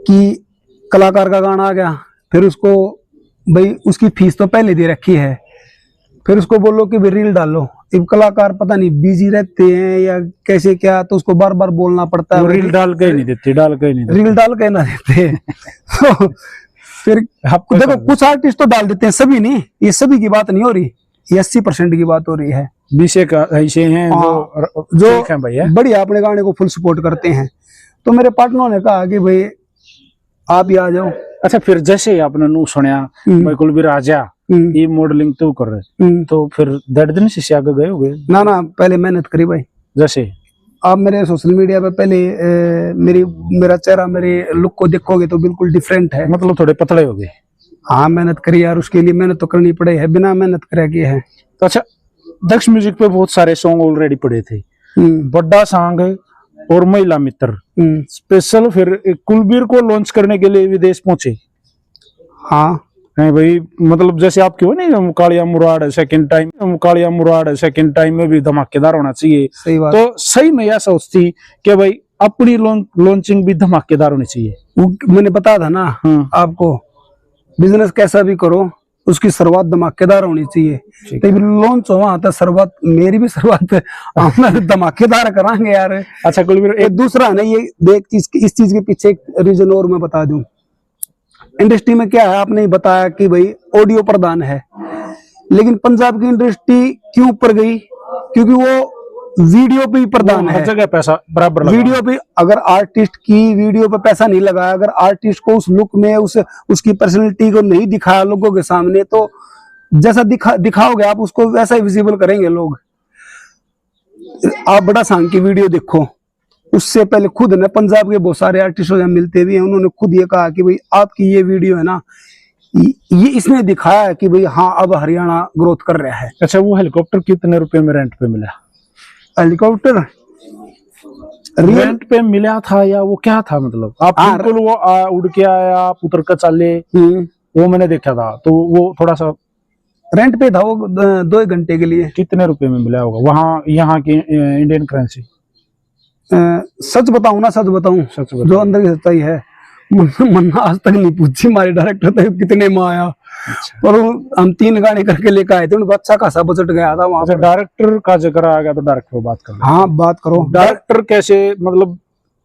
कि कलाकार का गाना आ गया, फिर उसको भाई उसकी फीस तो पहले दे रखी है, फिर उसको बोलो कि भाई रील डालो। अब कलाकार पता नहीं बिजी रहते हैं या कैसे क्या, तो उसको बार बार बोलना पड़ता है। रील डाल के ही नहीं देते, रील डाल के ना देते। तो फिर आपको देखो, कुछ आर्टिस्ट तो डाल देते हैं, सभी नहीं, ये सभी की बात नहीं हो रही, ये 80% की बात हो रही है। 20 ऐसे हैं जो भैया बढ़िया अपने गाने को फुल सपोर्ट करते हैं। तो मेरे पार्टनरों ने कहा कि भाई आप ही आ जाओ। अच्छा, फिर जैसे आपने नू सुनया भाई कुलबीर आजा ये मॉडलिंग तो कर रहे, तो फिर दर्द नहीं से आगे गए हुए? ना ना, पहले मेहनत करी भाई। जैसे आप मेरे सोशल मीडिया पे पहले मेरा चेहरा, मेरे लुक को देखोगे तो बिल्कुल डिफरेंट है। मतलब थोड़े पतले हो गए। हाँ, मेहनत करी यार, उसके लिए मेहनत तो करनी पड़े है, बिना मेहनत करे की है। तो अच्छा, दक्ष म्यूजिक पे बहुत सारे सॉन्ग ऑलरेडी पड़े थे, बड़ा सॉन्ग और महिला मित्र स्पेशल, फिर कुलबीर को लॉन्च करने के लिए विदेश पहुंचे। हाँ नहीं भाई, मतलब जैसे आपके हो नहीं कालिया मुराद सेकंड टाइम में भी धमाकेदार होना चाहिए। सही बात। तो सही में यह सोचती कि भाई अपनी लॉन्चिंग भी धमाकेदार होनी चाहिए। मैंने बताया था ना आपको, बिजनेस कैसा भी करो उसकी शुरुआत धमाकेदार होनी चाहिए। तो लॉन्च हुआ था, शुरुआत मेरी भी शुरुआत हम धमाकेदार कराएंगे यार। अच्छा कुलबीर, दूसरा ना ये देख चीज, इस चीज के पीछे एक रीजन और मैं बता दूं। इंडस्ट्री में क्या है, आपने बताया कि भाई ऑडियो प्रधान है, लेकिन पंजाब की इंडस्ट्री क्यों ऊपर गई? क्योंकि वो वीडियो पे ही प्रधान है। हर जगह पैसा बराबर लगा। वीडियो पे अगर आर्टिस्ट की वीडियो पे पैसा नहीं लगाया, अगर आर्टिस्ट को उस लुक में उसकी पर्सनैलिटी को नहीं दिखाया लोगों के सामने, तो जैसा दिखाओगे आप उसको वैसा ही विजिबल करेंगे लोग। आप बड़ा सांग की वीडियो देखो, उससे पहले खुद ने पंजाब के बहुत सारे आर्टिस्टों से मिलते भी हैं, उन्होंने खुद ये कहा कि भाई आपकी ये वीडियो है ना, ये इसने दिखाया है कि भाई हाँ अब हरियाणा ग्रोथ कर रहा है। अच्छा, वो हेलीकॉप्टर कितने रुपए में रेंट पे मिला? हेलीकॉप्टर रेंट पे मिला था या वो क्या था? मतलब आप बिल्कुल वो उड़ के आया, आप उतर कर चले, वो मैंने देखा था। तो वो थोड़ा सा रेंट पे था, वो 2 घंटे के लिए। कितने रुपए में मिला होगा वहाँ यहाँ की इंडियन करेंसी? सच बताऊं ना, सच बताऊं, जो अंदर की सच्चाई है, मन्ना आज तक नहीं पूछी हमारे डायरेक्टर तक कितने में आया। अच्छा। और हम 3 गाने करके लेकर आए थे, उनको अच्छा खासा बजट गया था वहां। डायरेक्टर का जिक्र आ गया तो डायरेक्टर बात करो। हाँ बात करो। डायरेक्टर कैसे, मतलब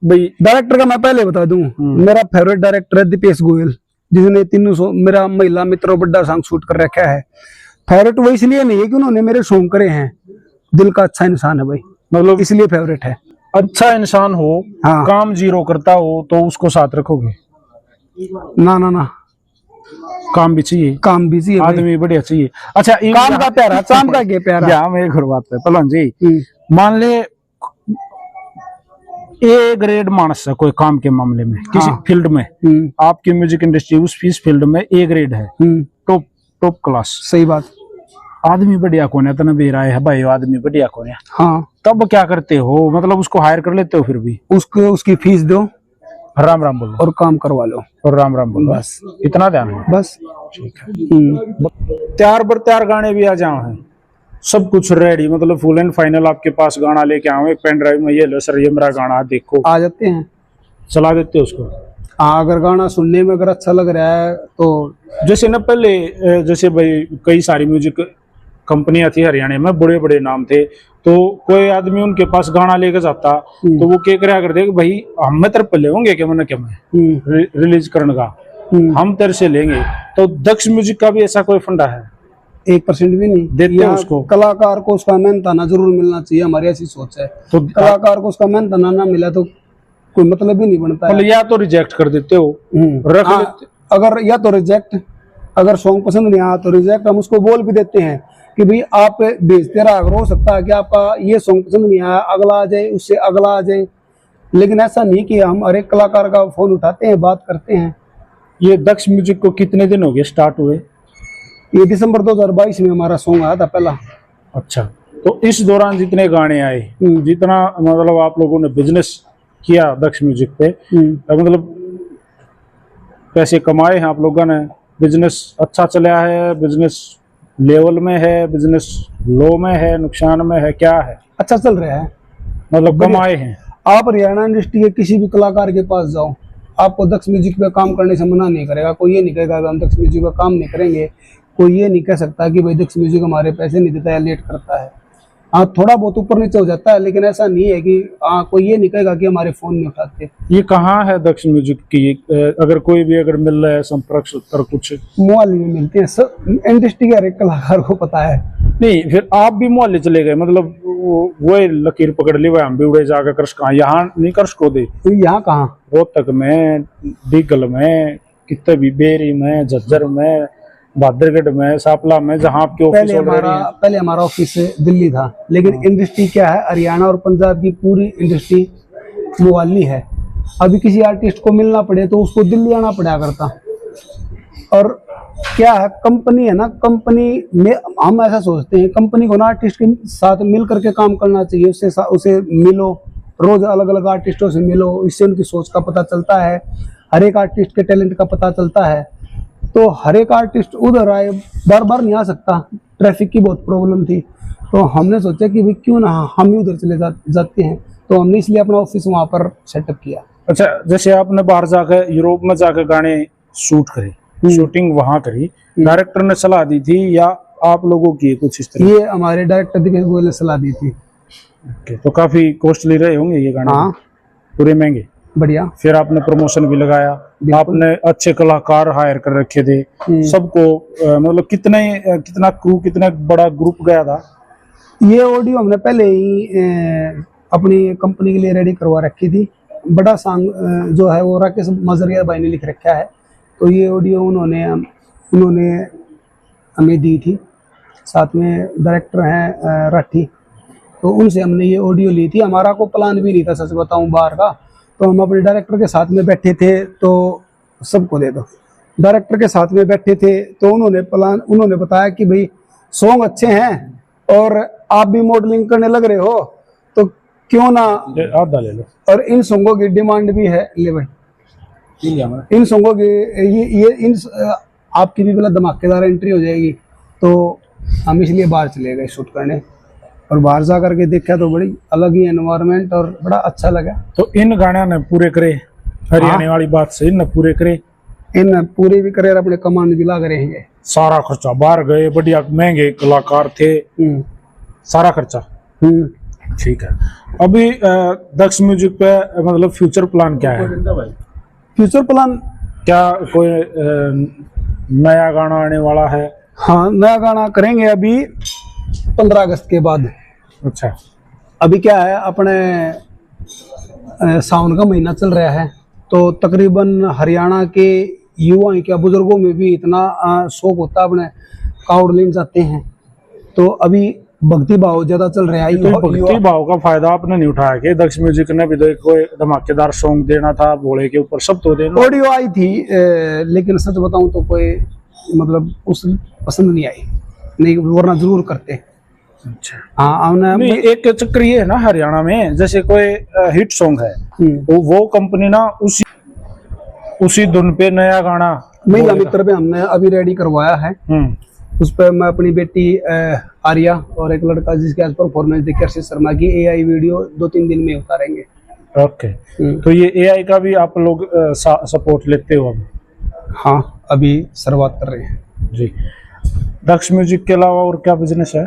भाई डायरेक्टर का मैं पहले बता दूं, मेरा फेवरेट डायरेक्टर है दीपेश गोयल, जिसने 300 मेरा महिला मित्र बड़ा सॉन्ग शूट कर रखा है। फेवरेट वो इसलिए नहीं है कि उन्होंने मेरे सॉन्ग करे हैं, दिल का अच्छा इंसान है भाई, मतलब इसलिए फेवरेट है। अच्छा इंसान हो, हाँ। काम जीरो करता हो तो उसको साथ रखोगे? ना ना ना, काम भी चाहिए, काम भी चाहिए, आदमी बढ़िया चाहिए। अच्छा, काम का प्यारा, काम का क्या प्यारा। या मैं एक और बात है पहलवान जी, मान ले ए ग्रेड मानस है कोई काम के मामले में, किसी फील्ड में, आपकी म्यूजिक इंडस्ट्री उस फील्ड में ए ग्रेड है, टॉप क्लास। सही बात। आदमी बढ़िया कौन है, तना बेरा है भाई, आदमी बढ़िया कौन है, हाँ, तब क्या करते हो? मतलब उसको हायर कर लेते हो, फिर भी उसकी फीस दो, राम राम बोलो और काम करवा लो, और राम राम बोलो, बस इतना ध्यान है, बस ठीक है। तैयार बर तैयार गाने भी आ जाओ हैं, सब कुछ रेडी, मतलब फुल एंड फाइनल आपके पास गाना लेके आओ एक पेन ड्राइव में, ये लो सर ये मेरा गाना देखो, आ जाते हैं, चला देते हो उसको। हाँ, अगर गाना सुनने में अगर अच्छा लग रहा है तो, जैसे ना पहले जैसे भाई कई सारी म्यूजिक कंपनियां थी हरियाणा में, बड़े बड़े नाम थे, तो कोई आदमी उनके पास गाना लेके जाता तो वो क्या कराया करते भाई हम तरफ पे लेंगे क्या मैंने क्या मैं रिलीज करने का, हम तेरे से लेंगे। तो दक्ष म्यूजिक का भी ऐसा कोई फंडा है? 1% भी नहीं देते हैं उसको। कलाकार को उसका मेहनताना जरूर मिलना चाहिए, हमारी ऐसी सोच है। तो कलाकार को उसका मेहनताना ना मिला तो कोई मतलब ही नहीं बनता है। या तो रिजेक्ट कर देते हो, रख लेते। अगर या तो रिजेक्ट, अगर सॉन्ग पसंद नहीं आया तो रिजेक्ट, हम उसको बोल भी देते हैं कि भाई आप भेजते रहा, अगर हो सकता है कि आपका ये सॉन्ग पसंद नहीं आया, अगला आ जाए, उससे अगला आ जाए, लेकिन ऐसा नहीं कि हम हर एक कलाकार का फोन उठाते हैं, बात करते हैं। ये दक्ष म्यूजिक को कितने दिन हो गए स्टार्ट हुए? ये दिसंबर 2022 में हमारा सॉन्ग आया था पहला। अच्छा, तो इस दौरान जितने गाने आए, जितना मतलब आप लोगों ने बिजनेस किया दक्ष म्यूजिक पे, मतलब पैसे कमाए हैं आप लोगों ने, बिजनेस अच्छा चला है, बिजनेस लेवल में है, बिजनेस लो में है, नुकसान में है, क्या है? अच्छा चल रहा है, मतलब कमाए हैं। आप हरियाणा इंडस्ट्री के किसी भी कलाकार के पास जाओ, आपको दक्ष म्यूजिक पे काम करने से मना नहीं करेगा। कोई ये नहीं कहेगा कि हम दक्ष म्यूजिक पे काम नहीं करेंगे। कोई ये नहीं कह सकता कि भाई दक्ष म्यूजिक हमारे पैसे नहीं देता है, लेट करता है। हाँ, थोड़ा बहुत ऊपर नीचे हो जाता है, लेकिन ऐसा नहीं है कि कोई ये नहीं कहेगा कि हमारे फोन नहीं उठाते। ये कहाँ है दक्ष म्यूजिक की? अगर कोई भी अगर मिल रहा है संपर्क सूत्र कुछ मोहाली में मिलते हैं सब, इंडस्ट्री के हर एक कलाकार को पता है। नहीं, फिर आप भी मोहल्ले चले गए, मतलब वो लकीर पकड़ ली, हम भी उड़े जाकर कर कहा, यहाँ नहीं कर सको दे। यहाँ कहाँ, रोहतक में, डीगल में, कितने भी, बेरी में, झज्जर में, बहादुरगढ़ में, सापला में, जहाँ आपके ऑफिस पहले हमारा ऑफिस दिल्ली था, लेकिन इंडस्ट्री क्या है, हरियाणा और पंजाब की पूरी इंडस्ट्री मोहाली है। अभी किसी आर्टिस्ट को मिलना पड़े तो उसको दिल्ली आना पड़ा करता। और क्या है, कंपनी है ना, कंपनी में हम ऐसा सोचते हैं, कंपनी को ना आर्टिस्ट के साथ मिल करके काम करना चाहिए। उसे मिलो, रोज अलग अलग आर्टिस्टों से मिलो, इससे उनकी सोच का पता चलता है, हर एक आर्टिस्ट के टैलेंट का पता चलता है। तो हर एक आर्टिस्ट उधर आए, बार बार नहीं आ सकता, ट्रैफिक की बहुत प्रॉब्लम थी। तो हमने सोचा कि भाई क्यों ना हम ही उधर चले जाते हैं, तो हमने इसलिए अपना ऑफिस वहाँ पर सेटअप किया। अच्छा, जैसे आपने बाहर जाकर, यूरोप में जाकर गाने शूट करे, शूटिंग वहां करी, डायरेक्टर ने सलाह दी थी या आप लोगों की कुछ इस तरह? ये हमारे डायरेक्टर दिनेश गोयल ने सलाह दी थी। तो काफी कॉस्टली रहे होंगे ये गाने? हाँ, पूरे महंगे। बढ़िया। फिर आपने प्रमोशन भी लगाया, आपने अच्छे कलाकार हायर कर रखे थे सबको, मतलब कितना क्रू, कितना बड़ा ग्रुप गया था? ये ऑडियो हमने पहले ही अपनी कंपनी के लिए रेडी करवा रखी थी। बड़ा सॉन्ग जो है वो राकेश मजरिया भाई ने लिख रखा है, तो ये ऑडियो उन्होंने हमें दी थी। साथ में डायरेक्टर हैं राठी, तो उनसे हमने ये ऑडियो ली थी। हमारा को प्लान भी नहीं था, सच बताऊं, बाहर का। तो हम अपने डायरेक्टर के साथ में बैठे थे, तो सबको दे दो, डायरेक्टर के साथ में बैठे थे, तो उन्होंने बताया कि भाई सॉन्ग अच्छे हैं और आप भी मॉडलिंग करने लग रहे हो, तो क्यों ना आधा ले लो। और इन सॉन्गों की डिमांड भी है, ले भाई इन सॉन्गों की आपकी भी मतलब धमाकेदार एंट्री हो जाएगी। तो हम इसलिए बाहर चले गए शूट करने, और बाहर जा करके देखा तो बड़ी अलग ही एनवायरनमेंट और बड़ा अच्छा लगा। तो इन गाने ने पूरे करे, हरियाणा वाली बात से इन पूरे करे, इन पूरे भी करे, अपने कमांड भी ला करे हैं। सारा खर्चा, बाहर गए, बढ़िया महंगे कलाकार थे, सारा खर्चा। ठीक है। अभी दक्ष म्यूजिक पे मतलब फ्यूचर प्लान क्या है? फ्यूचर प्लान क्या कोई नया गाना आने वाला है? हाँ, नया गाना करेंगे अभी 15 अगस्त के बाद। अच्छा। अभी क्या है, अपने सावन का महीना चल रहा है, तो तकरीबन हरियाणा के युवा क्या बुजुर्गों में भी इतना शौक होता है, अपने कावड़ लेने जाते हैं। तो अभी भक्ति भाव ज्यादा चल रहा है। तो भक्ति भाव का फायदा आपने नहीं उठाया कि दक्ष म्यूजिक ने भी कोई धमाकेदार सॉन्ग देना था, भोले के ऊपर सब तो देना। ऑडियो आई थी, लेकिन सच बताऊं तो कोई मतलब उस पसंद नहीं आई, नहीं, वरना जरूर करते। अच्छा। हाँ, नहीं, एक चक्कर ये है ना हरियाणा में, जैसे कोई हिट सॉन्ग है, वो कंपनी ना उसी धुन पे नया गाना, महिला मित्र पे हमने अभी रेडी करवाया है। उस पर मैं अपनी बेटी आर्या और एक लड़का जिसके आज परफॉर्मेंस देखी अर्षित शर्मा की, AI वीडियो 2-3 दिन में उतारेंगे। ओके। तो ये AI का भी आप लोग सपोर्ट लेते हो अब? हाँ, अभी शुरुआत कर रहे हैं जी। दक्ष म्यूजिक के अलावा और क्या बिजनेस है?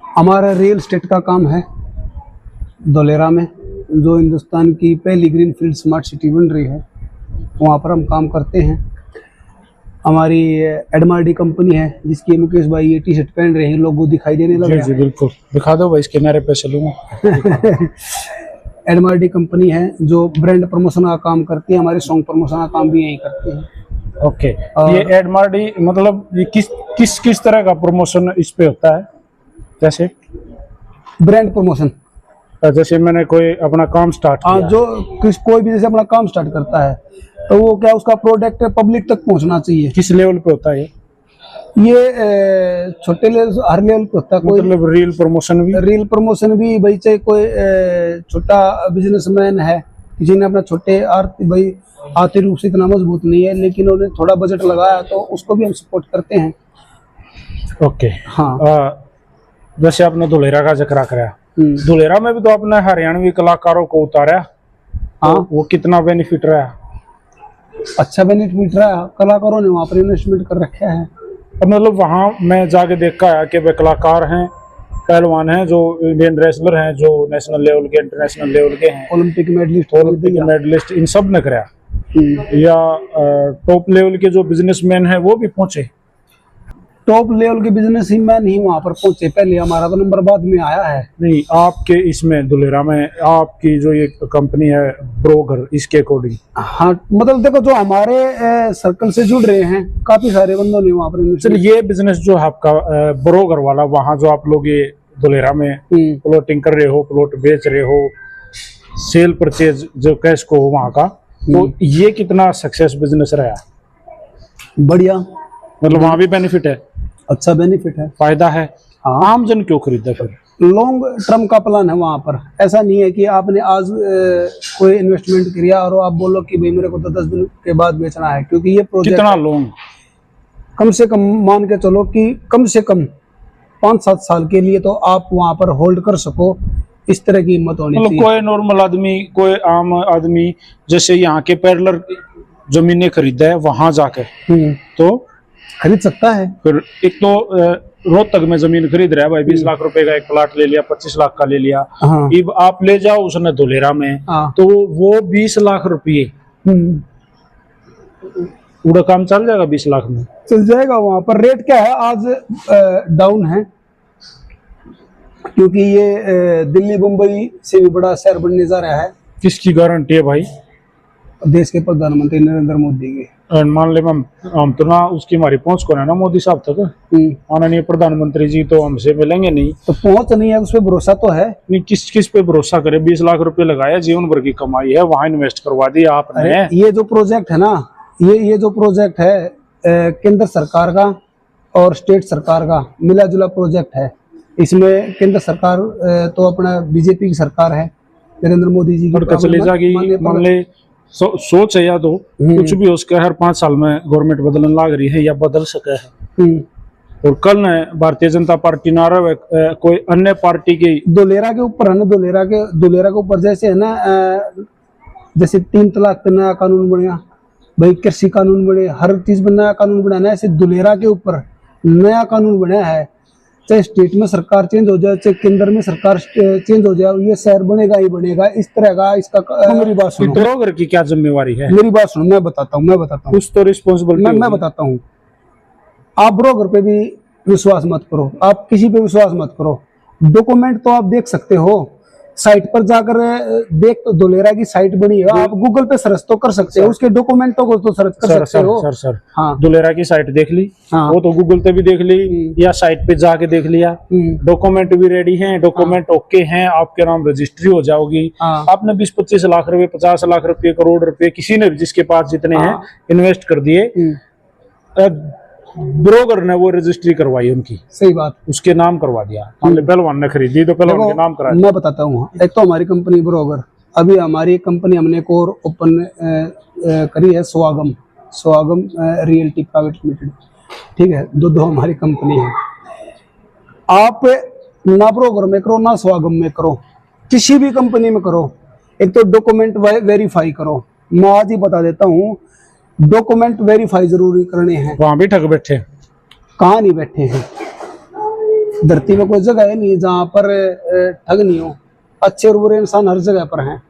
हमारा रियल एस्टेट का काम है धोलेरा में, जो हिंदुस्तान की पहली ग्रीनफील्ड स्मार्ट सिटी बन रही है, वहाँ पर हम काम करते हैं। हमारी एडमार्डी कंपनी है, जिसकी मुकेश भाई ये टी शर्ट पहन रहे हैं, लोगो दिखाई देने लगा। जी बिल्कुल, दिखा दो भाई, इसके किनारे पे चलूंगा। एडमार्डी कंपनी है जो ब्रांड प्रमोशन का काम करती है, हमारे सॉन्ग प्रमोशन का काम भी यही करती है। ओके। ये एडमार्डी मतलब ये किस तरह का प्रमोशन इस पे होता है? जैसे ब्रांड प्रमोशन, जैसे मैंने कोई अपना काम स्टार्ट किया, जो कोई भी जैसे अपना काम स्टार्ट करता है, तो वो क्या उसका प्रोडक्ट पब्लिक तक पहुंचना चाहिए। किस लेवल पे होता है ये छोटे लेवल हर लेवल पे होता है, कोई मतलब रील प्रमोशन भी? रील प्रमोशन भी भाई, चाहे कोई छोटा बिजनेसमैन है, किसी ने अपना छोटे भाई आर्थिक रूप से इतना मजबूत नहीं है लेकिन उन्हें थोड़ा बजट लगाया तो उसको भी हम सपोर्ट करते हैं। ओके। हाँ। जैसे आपने धुलेरा का जिक्र कराया, धुलेरा में भी तो आपने हरियाणवी कलाकारों को उतारा। हाँ। तो वो कितना बेनिफिट रहा? अच्छा बेनिफिट रहा, कलाकारों ने वहाँ पर इन्वेस्टमेंट कर रखा है। मतलब वहाँ मैं जाके देखा है कि वे कलाकार हैं, पहलवान हैं, जो इंडियन रेसलर हैं, जो नेशनल लेवल के, इंटरनेशनल लेवल के हैं, ओलंपिक मेडलिस्ट, इन सब ने कराया। या टॉप लेवल के जो बिजनेसमैन हैं वो भी पहुंचे? टॉप लेवल के बिजनेसमैन ही वहाँ पर पहुंचे, पहले हमारा तो नंबर बाद में आया है। नहीं, आपके इसमें धुलेरा में आपकी जो ये कंपनी है ब्रोगर, इसके अकॉर्डिंग? हाँ, मतलब देखो जो हमारे सर्कल से जुड़ रहे हैं काफी सारे बंदों ने वहाँ पर। चलिए, ये बिजनेस जो है आपका ब्रोगर वाला, वहाँ जो आप लोग ये धुलेरा में प्लॉटिंग कर रहे हो, प्लॉट बेच रहे हो, सेल परचेज जो कैश को वहाँ का, तो ये कितना सक्सेस बिजनेस रहा? बढ़िया, मतलब वहाँ भी बेनिफिट है? अच्छा बेनिफिट है, फायदा है। हाँ। आम जन क्यों खरीदा फिर? लॉन्ग टर्म का प्लान है वहाँ पर। ऐसा नहीं है कि आपने आज कोई इन्वेस्टमेंट किया और आप बोलो कि भाई मेरे को तो 10 दिन के बाद बेचना है, क्योंकि ये प्रोजेक्ट कितना लॉन्ग? कम से कम मान के चलो कि कम से कम 5-7 साल के लिए तो आप वहाँ पर होल्ड कर सको, इस तरह की हिम्मत होनी चाहिए। कोई नॉर्मल आदमी, कोई आम आदमी जैसे यहाँ के पैरेलल जमीनें खरीदा है वहां जाकर तो खरीद सकता है। फिर एक तो रोहतक में जमीन खरीद रहा है भाई, 20 लाख रुपए का एक प्लाट ले लिया, 25 लाख का ले लिया। हाँ। अब आप ले जाओ उसने धुलेरा में, हाँ। तो वो 20 लाख रुपये पूरा काम चल जाएगा। 20 लाख में चल जाएगा। वहां पर रेट क्या है आज? डाउन है, क्योंकि ये दिल्ली मुंबई से भी बड़ा शहर बनने जा रहा है। किसकी गारंटी है भाई? देश के प्रधानमंत्री नरेंद्र मोदी की। मान ले हम तो ना उसकी हमारी पहुंच को ना मोदी साहब तक, माननीय प्रधानमंत्री जी तो हमसे मिलेंगे नहीं, तो पहुंच नहीं है, उस पर भरोसा तो है नहीं। किस पे भरोसा करे? 20 लाख रुपए लगाया, जीवन भर की कमाई है, वहां इन्वेस्ट करवा दिया आपने। ये जो प्रोजेक्ट है ना, ये जो प्रोजेक्ट है केंद्र सरकार का और स्टेट सरकार का मिला जुला प्रोजेक्ट है। इसमें केंद्र सरकार तो अपना बीजेपी की सरकार है, नरेंद्र मोदी जी की चले जाएगी। मान ले सोच है या तो कुछ भी हो सका, हर 5 साल में गवर्नमेंट बदलने लग रही है या बदल सके है। और कल ने भारतीय जनता पार्टी ना रहे कोई अन्य पार्टी की धुलेरा के ऊपर है ना, धुलेरा के ऊपर जैसे है ना, जैसे 3 तलाक पे नया कानून बना भाई, कृषि कानून बने, हर चीज में नया कानून बना है। ऐसे धुलेरा के ऊपर नया कानून बना है। चाहे स्टेट में सरकार चेंज हो जाए, चाहे केंद्र में सरकार चेंज हो जाए, ये शहर बनेगा ही बनेगा। इस तरह का इसका मेरी बात सुनो। ब्रोकर की क्या जिम्मेवारी है? मेरी बात सुनो, मैं बताता हूँ कुछ तो रिस्पॉन्सिबिलिटी मैं बताता हूँ। आप ब्रोकर पे भी विश्वास मत करो, आप किसी पे विश्वास मत करो। डॉक्यूमेंट तो आप देख सकते हो, साइट पर जाकर देख, तो धुलेरा की साइट बनी है, आप गूगल पे सर्च तो कर सकते हो, उसके डॉक्यूमेंटों को तो सर्च कर सकते हो। सर हाँ, धुलेरा की साइट देख ली। हाँ। वो तो गूगल पे भी देख ली या साइट पे जाके देख लिया। डॉक्यूमेंट भी रेडी हैं, डॉक्यूमेंट ओके हैं, आपके नाम रजिस्ट्री हो जाओगी। हाँ। आपने 20-25 लाख रुपए, 50 लाख रुपए, करोड़ रुपए, किसी ने जिसके पास जितने हैं इन्वेस्ट कर दिए, ब्रोकर ने वो रजिस्ट्री करवाई उनकी, सही बात, उसके नाम करवा दिया। पहलवान ने खरीदी तो पहलवान के नाम करा दिया। मैं बताता हूँ, एक तो हमारी कंपनी ब्रोकर, अभी हमारी कंपनी हमने एक और ओपन करी है, स्वागम रियल्टी प्राइवेट लिमिटेड। ठीक है, दो हमारी कंपनी है। आप ना ब्रोकर में करो ना स्वागम में करो, किसी भी कंपनी में करो, एक तो डॉक्यूमेंट वेरीफाई करो। मैं आज ही बता देता हूँ, डॉक्यूमेंट वेरीफाई जरूरी करने हैं। वहां भी ठग बैठे? कहाँ नहीं बैठे हैं, धरती में कोई जगह है नहीं जहाँ पर ठग नहीं हो। अच्छे और बुरे इंसान हर जगह पर हैं।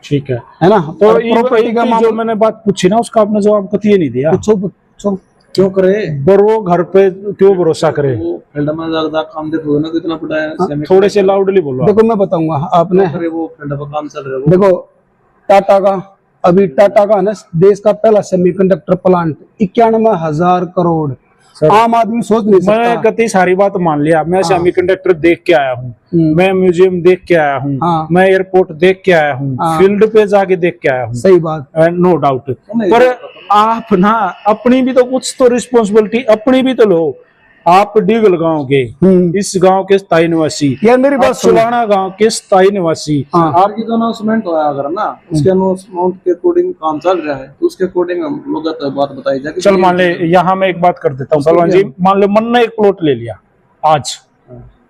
ठीक है ना? तो प्रॉपर्टी का जो मैंने बात पूछी ना, उसका आपने जवाब कतिये नहीं दिया। पूछो क्यों करे? वो घर पे क्यों भरोसा करे? काम देखो ना कितना बड़ा है। थोड़े से लाउडली बोलो। देखो मैं बताऊंगा आपने, वो काम चल रहा है। देखो टाटा का, अभी टाटा का ना देश का पहला सेमीकंडक्टर प्लांट 91,000 करोड़। आम आदमी सोच नहीं सकता। मैं कति सारी बात मान लिया, मैं सेमीकंडक्टर देख के आया हूँ, मैं म्यूजियम देख के आया हूँ, मैं एयरपोर्ट देख के आया हूँ, फील्ड पे जाके देख के आया हूँ। सही बात, नो डाउट। पर आप ना अपनी भी तो कुछ तो रिस्पॉन्सिबिलिटी अपनी भी तो लो। आप डीगल गांव के इस गांव के स्थायी निवासी, यार मेरी बात सुनो। सुलाना गांव के स्थायी निवासी। हाँ। आपकी जो अनाउंसमेंट हुआ अगर ना उसके अनाउंसमेंट के अकॉर्डिंग काम चल रहा है तो उसके अकॉर्डिंग हम लोग तो बात बताई जाए। चल मान ले, यहाँ मैं एक बात कर देता हूँ पहलवान जी, मान लो मन ने एक प्लॉट ले लिया आज,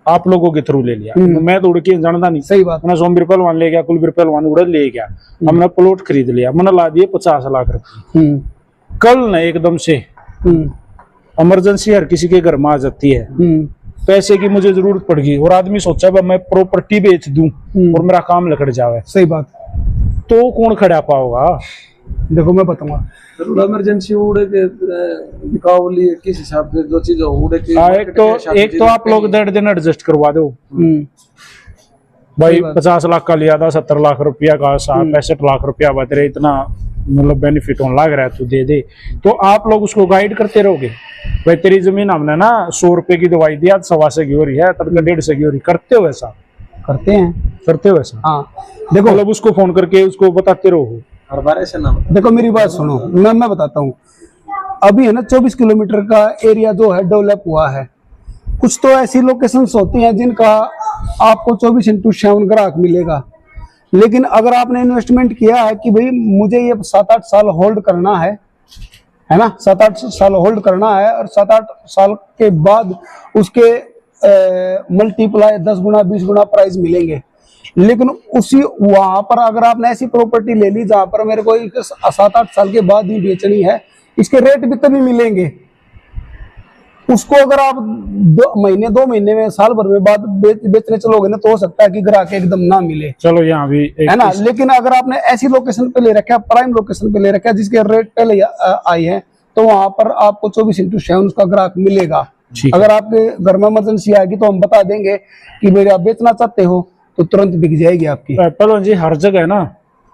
आप लोगों के थ्रू ले लिया, मैं तो उड़ के जानता नहीं। सही बात। मैंने सोमवीर पहलवान ले गया, कुलवीर पहलवान उड़ ले गया, हमने प्लॉट खरीद लिया, मैंने ला दिए 50 लाख रुपए। कल न एकदम से इमरजेंसी हर किसी के घर में आ जाती है, पैसे की मुझे जरूरत पड़ गई और आदमी सोचा मैं प्रॉपर्टी बेच दूं और मेरा काम लकड़ जावे। सही बात। तो कौन खड़ा पाओगा? देखो मैं बताऊंगा, जरूर इमरजेंसी उड़े के दीपावली किस हिसाब से जो चीज उड़े की एक तो आप लोग 1.5 दिन एडजस्ट करवा दो भाई। 50 लाख का लिया था, 70 लाख रुपया का, 65 लाख रुपया बच रहे, इतना मतलब बेनिफिट होने लग रहा है, तू दे दे। तो आप लोग उसको गाइड करते रहोगे भाई, तेरी जमीन हमने ना 100 रुपए की दवाई दिया, 125 की हो रही है, तब 150 की हो रही। करते हो ऐसा? करते हो ऐसा। हाँ देखो, मतलब उसको फोन करके उसको बताते रहो हर बार ऐसे ना। देखो मेरी बात सुनो, मैं बताता हूँ। अभी है ना 24 किलोमीटर का एरिया जो है डेवलप हुआ है। कुछ तो ऐसी लोकेशंस होती हैं जिनका आपको 24/7 ग्राहक मिलेगा, लेकिन अगर आपने इन्वेस्टमेंट किया है कि भाई मुझे ये 7-8 साल होल्ड करना है ना, 7-8 साल होल्ड करना है और 7-8 साल के बाद उसके मल्टीप्लाई 10 गुना 20 गुना प्राइस मिलेंगे। लेकिन उसी वहां पर अगर आपने ऐसी प्रॉपर्टी ले ली जहां पर मेरे को 7-8 साल के बाद ही बेचनी है, इसके रेट भी तभी मिलेंगे। उसको अगर आप 2 महीने में, साल भर में बाद बेचने चलोगे ना, तो हो सकता है कि ग्राहक एकदम ना मिले। चलो यहाँ भी है ना। लेकिन अगर आपने ऐसी लोकेशन पे ले रखा है, प्राइम लोकेशन पे ले रखा है जिसके रेट पहले आई है, तो वहां पर आपको 24/7 उसका ग्राहक मिलेगा। अगर आपके घर में इमरजेंसी आएगी तो हम बता देंगे कि मेरे आप बेचना चाहते हो तो तुरंत बिक जाएगी आपकी। पहलवान जी, हर जगह ना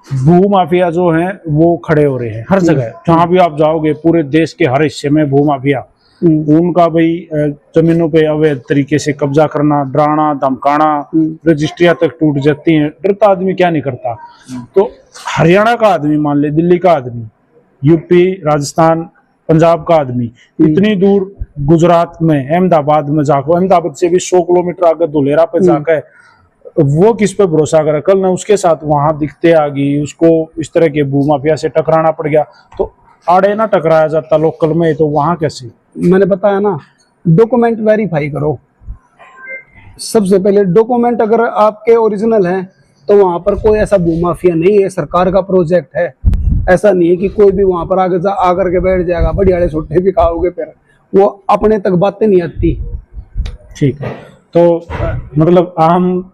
भू माफिया जो है वो खड़े हो रहे हैं, हर जगह जहाँ भी आप जाओगे पूरे देश के हर हिस्से में भू माफिया, उनका भाई जमीनों पे अवैध तरीके से कब्जा करना, डराना, धमकाना, रजिस्ट्रियां तक टूट जाती हैं। डरता आदमी क्या नहीं करता। तो हरियाणा का आदमी मान ले, दिल्ली का आदमी, यूपी, राजस्थान, पंजाब का आदमी इतनी दूर गुजरात में अहमदाबाद में जाकर, अहमदाबाद से भी 100 किलोमीटर आगे धुलेरा पे जाकर वो किस पे भरोसा करे? कल ना उसके साथ वहां दिखते आ गई, उसको इस तरह के भू माफिया से टकराना पड़ गया, तो आड़े ना टकराया जाता लोकल में, तो वहां कैसे? मैंने बताया ना, डॉक्यूमेंट वेरीफाई करो। सबसे पहले डॉक्यूमेंट अगर आपके ओरिजिनल हैं तो वहां पर कोई ऐसा भू माफिया नहीं है, सरकार का प्रोजेक्ट है। ऐसा नहीं है कि कोई भी वहां पर आकर के बैठ जाएगा, बढ़िया छोटे भी खाओगे, फिर वो अपने तक बातें नहीं आती। ठीक है, तो मतलब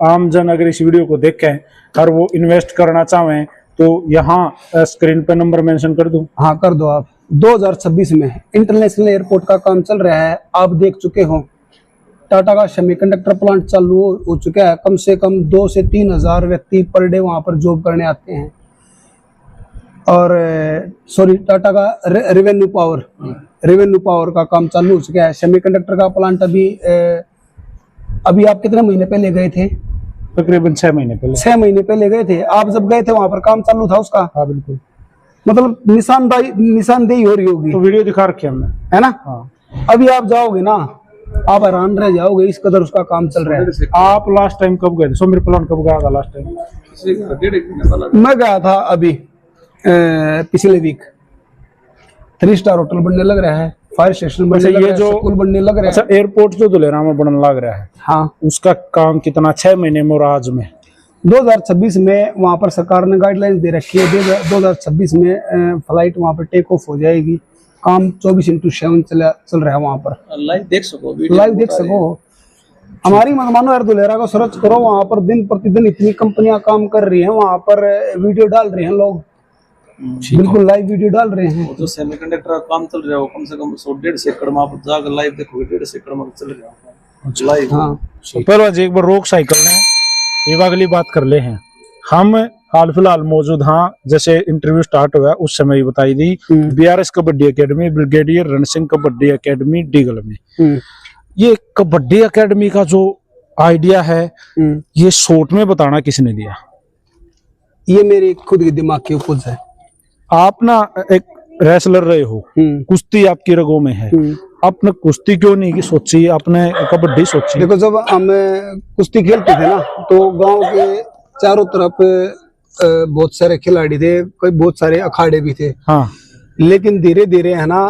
आम जन अगर इस वीडियो को देखें और वो इन्वेस्ट करना चाहें तो यहाँ स्क्रीन पे नंबर मेंशन कर दूं? हाँ कर दो आप। 2026 में इंटरनेशनल एयरपोर्ट का काम चल रहा है, आप देख चुके हो। टाटा का सेमीकंडक्टर प्लांट चालू हो चुका है। कम से कम 2 से 3 हजार व्यक्ति पर डे वहां पर जॉब करने आते हैं। और सॉरी, टाटा का रेवेन्यू पावर का काम चालू हो चुका है। सेमीकंडक्टर का प्लांट अभी आप कितने महीने पहले गए थे? तकरीबन 6 महीने पहले। 6 महीने पहले गए थे। आप जब गए थे वहां पर काम चालू था उसका? हाँ बिल्कुल। मतलब निशानदेही हो रही होगी। तो वीडियो दिखा रखी हमने, है ना। हाँ। अभी आप जाओगे ना, आप हैरान रह जाओगे, इस कदर उसका काम चल रहा है। आप लास्ट टाइम कब गए थे? सोमवीर प्लांट कब गया था लास्ट टाइम? मैं गया था अभी पिछले वीक। 3 स्टार होटल बनने लग रहा है, फायर स्टेशन बनने लग रहा है, स्कूल बनने लग रहा है। अच्छा, एयरपोर्ट जो धुलेरा में बनने लग रहा है, हाँ, उसका काम कितना? 6 महीने में और आज में? 2026 में वहां पर सरकार ने गाइडलाइंस दे रखी है। 2026 में फ्लाइट वहां पर टेक ऑफ हो जाएगी। काम 24/7 चल रहा है वहां पर। लाइव देख सको, हमारी मत मानो यार, धुलेरा को सर्च करो, वहां पर दिन प्रतिदिन इतनी कंपनियां काम कर रही हैं, वहां पर वीडियो डाल रहे हैं लोग, बिल्कुल लाइव वीडियो डाल रहे हैं। जो सेमीकंडक्टर का काम चल रहा है वो कम से कम 100-150 एकड़ में आप जाकर लाइव देखोगे, 150 एकड़ में चल रहा है लाइव। हाँ, तो पहले जी एक बार रोक साइकिल ने ये अगली बात कर ले हैं। हम हाल फिलहाल मौजूद, हाँ जैसे इंटरव्यू स्टार्ट हुआ उस समय ही बताई दी, बीआरएस कबड्डी एकेडमी, ब्रिगेडियर रण सिंह कबड्डी एकेडमी डीगल में। ये कबड्डी एकेडमी का जो आइडिया है, ये शॉर्ट में बताना किसने दिया? ये मेरी खुद की दिमाग की उपज है। आप ना एक रेसलर रहे हो, कुश्ती आपकी रगों में है, आपने कुश्ती क्यों नहीं की सोची, आपने कबड्डी सोची? देखो, जब हम कुश्ती खेलते थे ना, तो गांव के चारों तरफ बहुत सारे खिलाड़ी थे, कोई बहुत सारे अखाड़े भी थे। हाँ, लेकिन धीरे धीरे है ना,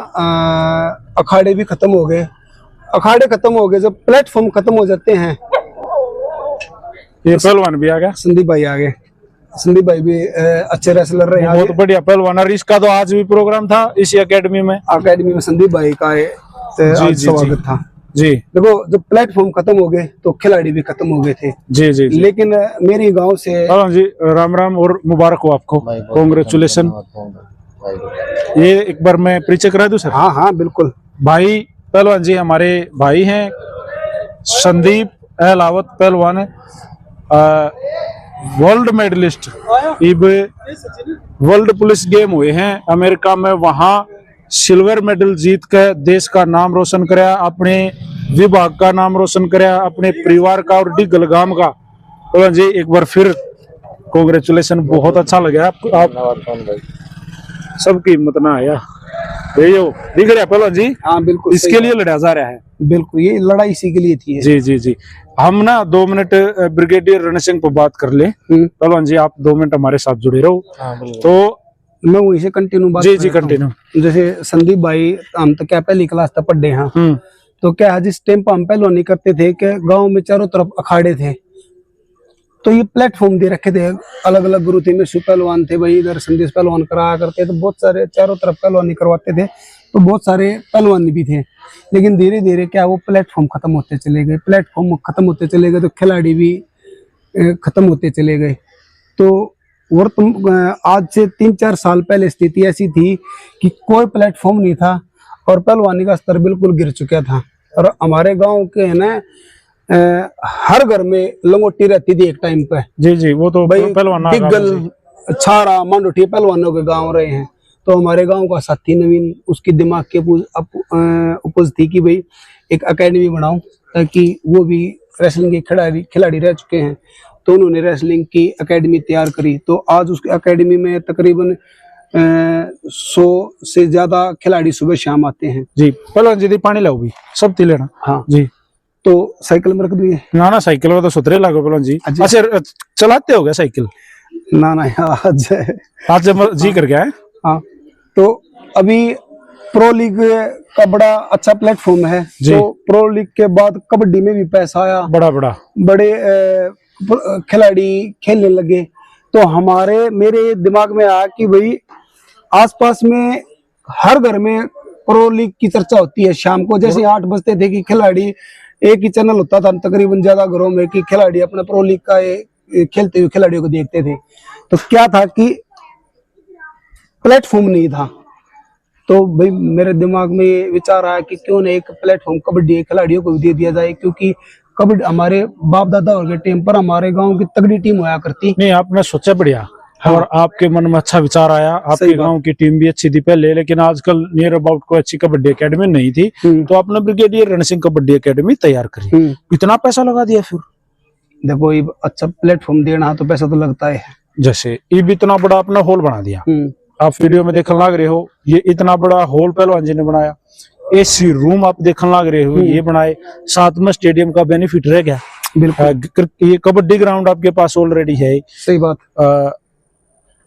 अखाड़े भी खत्म हो गए। अखाड़े खत्म हो गए, जब प्लेटफॉर्म खत्म हो जाते हैं। ये पहलवान भी आ गया, संदीप भाई आ गए। संदीप भाई भी अच्छे रेसलर रहे हैं। बहुत बढ़िया पहलवान। और इसका तो आज भी प्रोग्राम था इसी एकेडमी में। अकेडमी में संदीप भाई का आज स्वागत था जी। देखो, जब प्लेटफॉर्म खत्म हो गए तो खिलाड़ी भी खत्म हो गए थे। जी जी जी। लेकिन मेरे गांव से जी, राम राम और मुबारक हो आपको, कांग्रेचुलेशन। ये एक बार मैं परिचय करा दूं सर? हाँ हाँ बिल्कुल। भाई पहलवान जी हमारे भाई हैं, संदीप अहलावत पहलवान है, वर्ल्ड मेडलिस्ट। इब वर्ल्ड पुलिस गेम हुए हैं अमेरिका में, वहां सिल्वर मेडल जीत कर देश का नाम रोशन कराया, अपने विभाग का नाम रोशन कराया, अपने परिवार का और डिगल गांव का। पहलवान जी एक बार फिर कांग्रेचुलेशन, बहुत अच्छा लगा आप सबकी हिम्मत ना आया, ये दिख रहा है पहलवान जी। हाँ बिल्कुल, इसके लिए लड़ा जा रहा है। बिल्कुल, ये लड़ाई इसी के लिए थी। जी जी जी। हम ना 2 मिनट ब्रिगेडियर रण सिंह पर बात कर ले। पहलवान जी आप 2 मिनट हमारे साथ जुड़े रहो। तो मैं वहीं से कंटिन्यू बात जी जी कंटिन्यू। जैसे संदीप भाई, हम तो क्या पहली क्लास तक पढ़े हैं, तो क्या है, जिस टाइम पर हम पहलवानी करते थे कि गांव में चारों तरफ अखाड़े थे, तो ये प्लेटफॉर्म दे रखे थे। अलग अलग गुरु थे, में पहलवान थे भाई, इधर संदेश पहलवान कराया करते, तो बहुत सारे चारों तरफ पहलवानी करवाते थे, तो बहुत सारे पहलवान भी थे। लेकिन धीरे धीरे क्या, वो प्लेटफॉर्म खत्म होते चले गए। प्लेटफॉर्म खत्म होते चले गए तो खिलाड़ी भी खत्म होते चले गए। तो और तुम आज से 3-4 साल पहले स्थिति ऐसी थी कि कोई प्लेटफॉर्म नहीं था और पहलवानी का स्तर बिल्कुल गिर चुका था। और हमारे गांव के है ना, हर घर में लंगोटी रहती थी एक टाइम पे। जी जी, वो तो भाई पहलवान दिग्गल, छारा, मांडोठी पहलवानों के गांव रहे हैं। तो हमारे गांव का साथी नवीन, उसकी दिमाग की उपज थी कि भाई एक एकेडमी बनाओ, ताकि वो भी रेसलिंग के खिलाड़ी रह चुके हैं। तो उन्होंने रेसलिंग की एकेडमी तैयार करी। तो आज उस एकेडमी में तकरीबन 100 से ज्यादा खिलाड़ी सुबह शाम आते हैं। जी पहलवान जी पानी लाओ भी सब ती लेना। हाँ जी। तो साइकिल में रख दिए ना ना, साइकिल में तो सुतरे लागो पहलवान जी। अच्छा चलाते हो गया साइकिल? ना ना, आज जी कर गया है। हाँ, तो अभी प्रो लीग का बड़ा अच्छा प्लेटफॉर्म है। तो प्रो लीग के बाद कबड्डी में भी पैसा आया, बड़े खिलाड़ी खेलने लगे। तो मेरे दिमाग में आया कि भाई आसपास में हर घर में प्रो लीग की चर्चा होती है शाम को। जैसे 8 बजते थे कि खिलाड़ी, एक ही चैनल होता था तकरीबन ज्यादा घरों में, कि खिलाड़ी अपने प्रो लीग का खेलते हुए खिलाड़ियों को देखते थे। तो क्या था कि प्लेटफॉर्म नहीं था। तो भाई मेरे दिमाग में ये विचार आया कि क्यों ना एक प्लेटफॉर्म कबड्डी खिलाड़ियों को दे दिया जाए, क्योंकि कबड्डी हमारे बाप दादा और के टाइम पर हमारे गांव की तगड़ी टीम होया करती। नहीं, आपने सोचा बढ़िया। हाँ। और आपके मन में अच्छा विचार आया, आपके गांव की टीम भी अच्छी थी पहले, लेकिन आजकल नियर अबाउट कोई अच्छी कबड्डी एकेडमी नहीं थी। तो आपने ब्रिगेडियर रण सिंह कबड्डी एकेडमी तैयार करी। इतना पैसा लगा दिया फिर? देखो, अच्छा प्लेटफॉर्म देना तो पैसा तो लगता है। जैसे ये इतना बड़ा अपना हॉल बना दिया, आप वीडियो में देखने लग रहे हो, ये इतना बड़ा हॉल पहलवान जी ने बनाया। एसी रूम आप देखने लग रहे हो, ये बनाए। साथ में स्टेडियम का बेनिफिट रह गया। बिल्कुल। ये कबड्डी ग्राउंड आपके पास ऑलरेडी है। सही बात।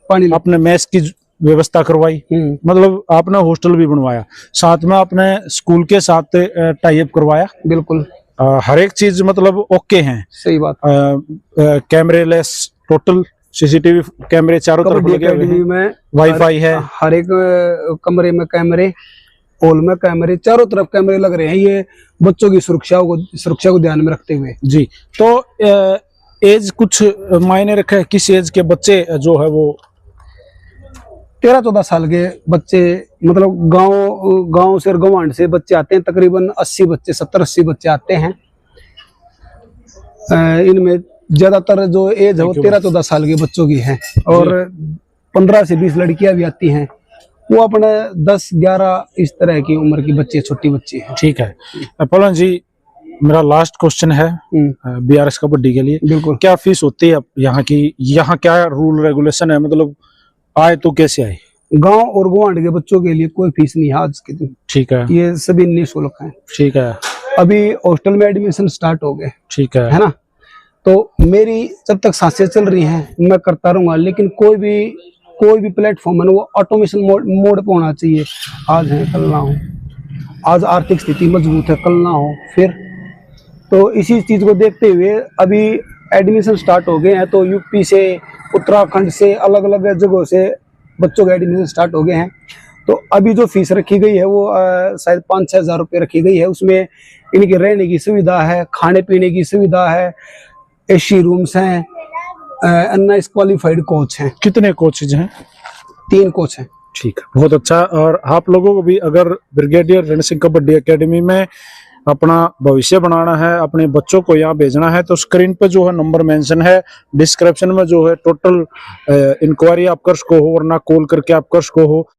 पानी आपने मैच की व्यवस्था करवाई, मतलब आपने हॉस्टल भी बनवाया, साथ में आपने स्कूल के साथ टाई अप करवाया। बिल्कुल। हर एक चीज मतलब ओके हैं। सही बात। कैमरे लेस टोटल, सीसीटीवी कैमरे चारों तरफ लगे हुए हैं, वाईफाई है, हर एक कमरे में कैमरे, हॉल में कैमरे, चारों तरफ कैमरे लग रहे हैं। ये बच्चों की सुरक्षा को ध्यान में रखते हुए। जी। तो एज कुछ मायने रखा है? किस एज के बच्चे जो है वो? 13-14 साल के बच्चे, मतलब गांव से, गवांड से बच्चे आते हैं। तकरीबन 80 बच्चे, 70-80 बच्चे आते हैं। इनमें ज्यादातर जो एज है वो 13-14 साल के बच्चों की है, और 15 से 20 लड़कियां भी आती हैं। वो अपने 10-11 इस तरह की उम्र की बच्चे, छोटी बच्ची है। ठीक है पहलवान जी, मेरा लास्ट क्वेश्चन है बीआरएस कबड्डी के लिए। बिल्कुल। क्या फीस होती है यहाँ की? यहाँ क्या रूल रेगुलेशन है? मतलब आए तो कैसे आए? गांव और गुआंढ के बच्चों के लिए कोई फीस नहीं है आज के दिन, ठीक है, ये सभी निःशुल्क है। ठीक है, अभी हॉस्टल में एडमिशन स्टार्ट हो गए, ठीक है, है ना। तो मेरी जब तक सांसें चल रही हैं मैं करता रहूंगा, लेकिन कोई भी प्लेटफॉर्म है ना, वो ऑटोमेशन मोड पे होना चाहिए। आज है कल ना हो, आज आर्थिक स्थिति मजबूत है कल ना हो फिर। तो इसी चीज को देखते हुए अभी एडमिशन स्टार्ट हो गए हैं, तो यूपी से, उत्तराखंड से, अलग अलग जगहों से बच्चों के एडमिशन स्टार्ट हो गए हैं। तो अभी जो फीस रखी गई है वो शायद 5-6 हज़ार रुपये रखी गई है। उसमें इनके रहने की सुविधा है, खाने पीने की सुविधा है, एसी रूम्स हैं, NIS क्वालिफाइड कोच हैं, कितने कोचेज हैं? 3 कोच हैं। ठीक है, बहुत अच्छा। और आप लोगों को भी अगर ब्रिगेडियर रण सिंह कबड्डी एकेडमी में अपना भविष्य बनाना है, अपने बच्चों को यहाँ भेजना है, तो स्क्रीन पे जो है नंबर मेंशन है, डिस्क्रिप्शन में जो है टोटल इंक्वायरी आप कर सको हो, वरना कॉल करके आप कर सको हो।